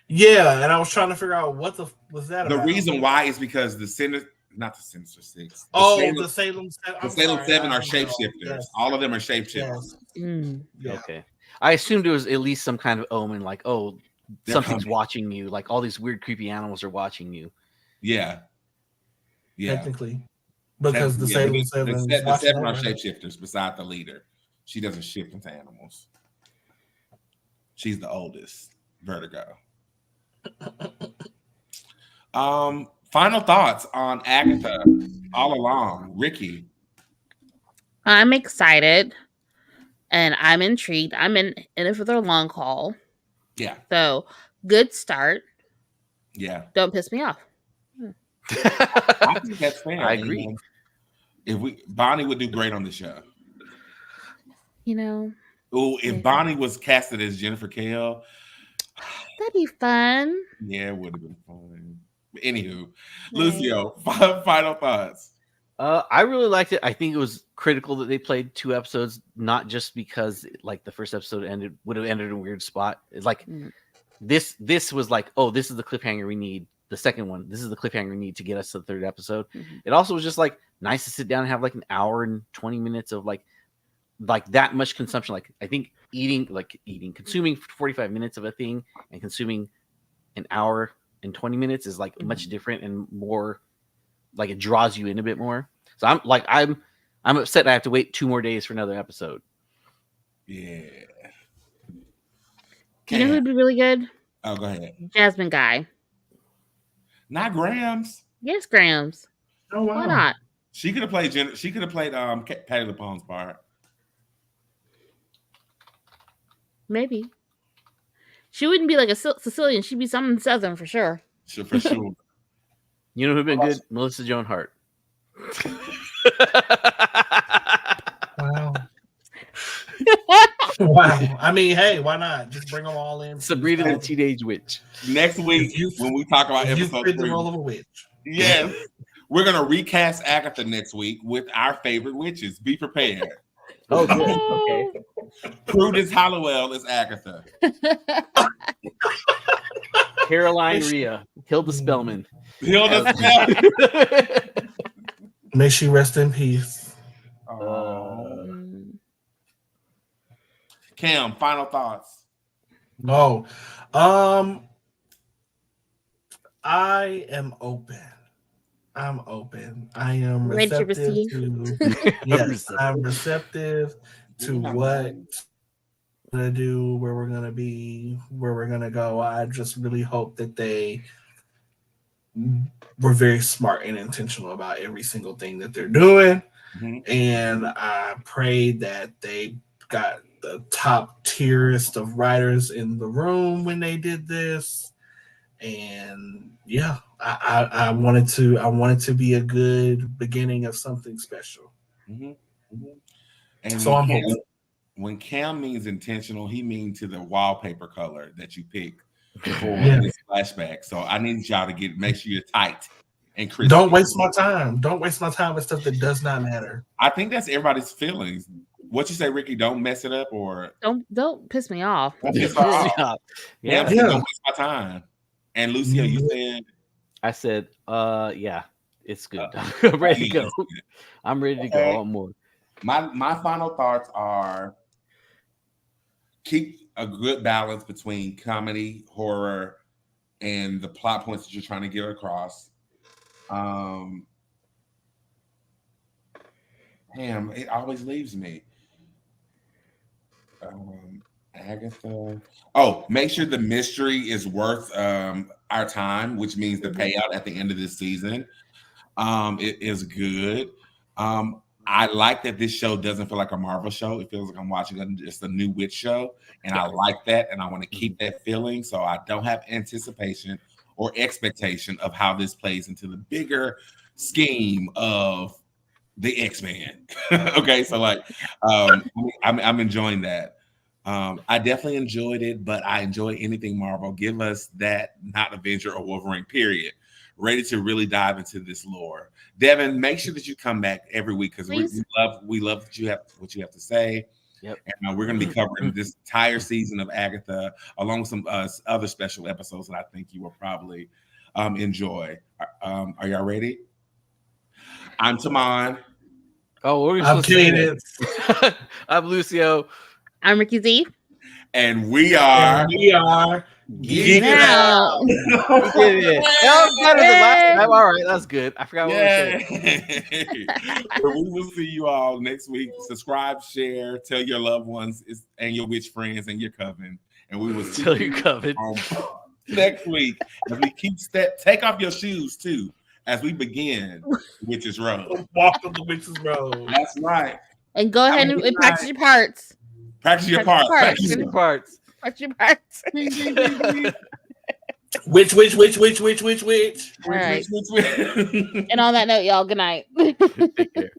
Yeah, and I was trying to figure out what was that the about. reason why is because the Sinister Six. The Salem 7. The Salem 7 are shapeshifters. Yes. All of them are shapeshifters. Yes. Yeah. Okay. I assumed it was at least some kind of omen, something's watching you. All these weird, creepy animals are watching you. Yeah. Technically. Because the Salem 7 the 7 are shapeshifters beside the leader. She doesn't shift into animals. She's the oldest. Vertigo. Final thoughts on Agatha all along. Ricky. I'm excited and I'm intrigued. I'm in it for the long haul. Yeah. So good start. Yeah. Don't piss me off. I think that's fair. I agree. Bonnie would do great on the show. If Bonnie was casted as Jennifer Kale, that'd be fun. Yeah, it would have been fun. But anywho, Lucio, final thoughts. I really liked it. I think it was critical that they played 2 episodes, not just because the first episode would have ended in a weird spot. It's this was this is the cliffhanger we need. The second one, this is the cliffhanger we need to get us to the 3rd episode. Mm-hmm. It also was just nice to sit down and have an hour and 20 minutes of that much consumption. I think consuming 45 minutes of a thing and consuming an hour and 20 minutes is much different and more it draws you in a bit more. So I'm upset I have to wait 2 more days for another episode. Yeah. You know who'd be really good? Oh, go ahead. Jasmine Guy. Not Grams. Yes, Grams. Oh wow. Why not? She could have played She could have played Patty LuPone's part. Maybe. She wouldn't be like a Sicilian. She'd be something Southern for sure. For sure. You know who'd been good? Melissa Joan Hart. Wow. Wow. I mean, hey, why not? Just bring them all in. Sabrina the Teenage Witch. Next week, when we talk about episode 3, the role of a witch. Yes, we're gonna recast Agatha next week with our favorite witches. Be prepared. Oh, good. Okay. Prudence Hollowell is Agatha. Caroline Rhea. Hilda Spellman. Hilda Spellman. May she rest in peace. Cam, final thoughts. Oh, I am open. I'm open. I am Ready to receptive receive. to yes, I'm receptive to what we're gonna do, where we're gonna be, where we're gonna go. I just really hope that they were very smart and intentional about every single thing that they're doing. Mm-hmm. And I pray that they got the top tierest of writers in the room when they did this. And yeah, I wanted to be a good beginning of something special. Mm-hmm. Mm-hmm. And so I'm hoping. When Cam means intentional, he means to the wallpaper color that you pick for this flashback. So I need y'all to make sure you're tight and crispy. Don't waste my time. Don't waste my time with stuff that does not matter. I think that's everybody's feelings. What you say, Ricky? Don't mess it up, or don't piss me off. Don't piss me off. Yeah, don't waste my time. And Lucio, you said? I said, yeah, it's good. I'm ready to go. I'm ready to go on more. My final thoughts are keep a good balance between comedy, horror, and the plot points that you're trying to get across. Damn, it always leaves me. Agatha. Oh, make sure the mystery is worth our time, which means the payout at the end of this season. It is good. I like that this show doesn't feel like a Marvel show. It feels like I'm watching just a new witch show, and I like that, and I want to keep that feeling. So I don't have anticipation or expectation of how this plays into the bigger scheme of the X-Men. Okay, so like, I'm enjoying that. I definitely enjoyed it, but I enjoy anything Marvel. Give us that, not Avenger or Wolverine, period. Ready to really dive into this lore. Devin, make sure that you come back every week because we love what you have to say. Yep. And we're going to be covering this entire season of Agatha, along with some other special episodes that I think you will probably enjoy. Are y'all ready? I'm Taman. Oh, I'm Cadence. I'm Lucio. I'm Ricky Z. And we are Geeking out. We did it. That was better than last time. All right, that's good. I forgot what we said. We will see you all next week. Subscribe, share, tell your loved ones and your witch friends and your coven. And we will see tell your coven next week as we keep take off your shoes too as we begin Witch's Road. Walk on the Witch's Road. That's right. And go ahead and practice your parts. Practice your parts. Practice your parts. Practice your parts. Witch. All right. And on that note, y'all, good night. Take care.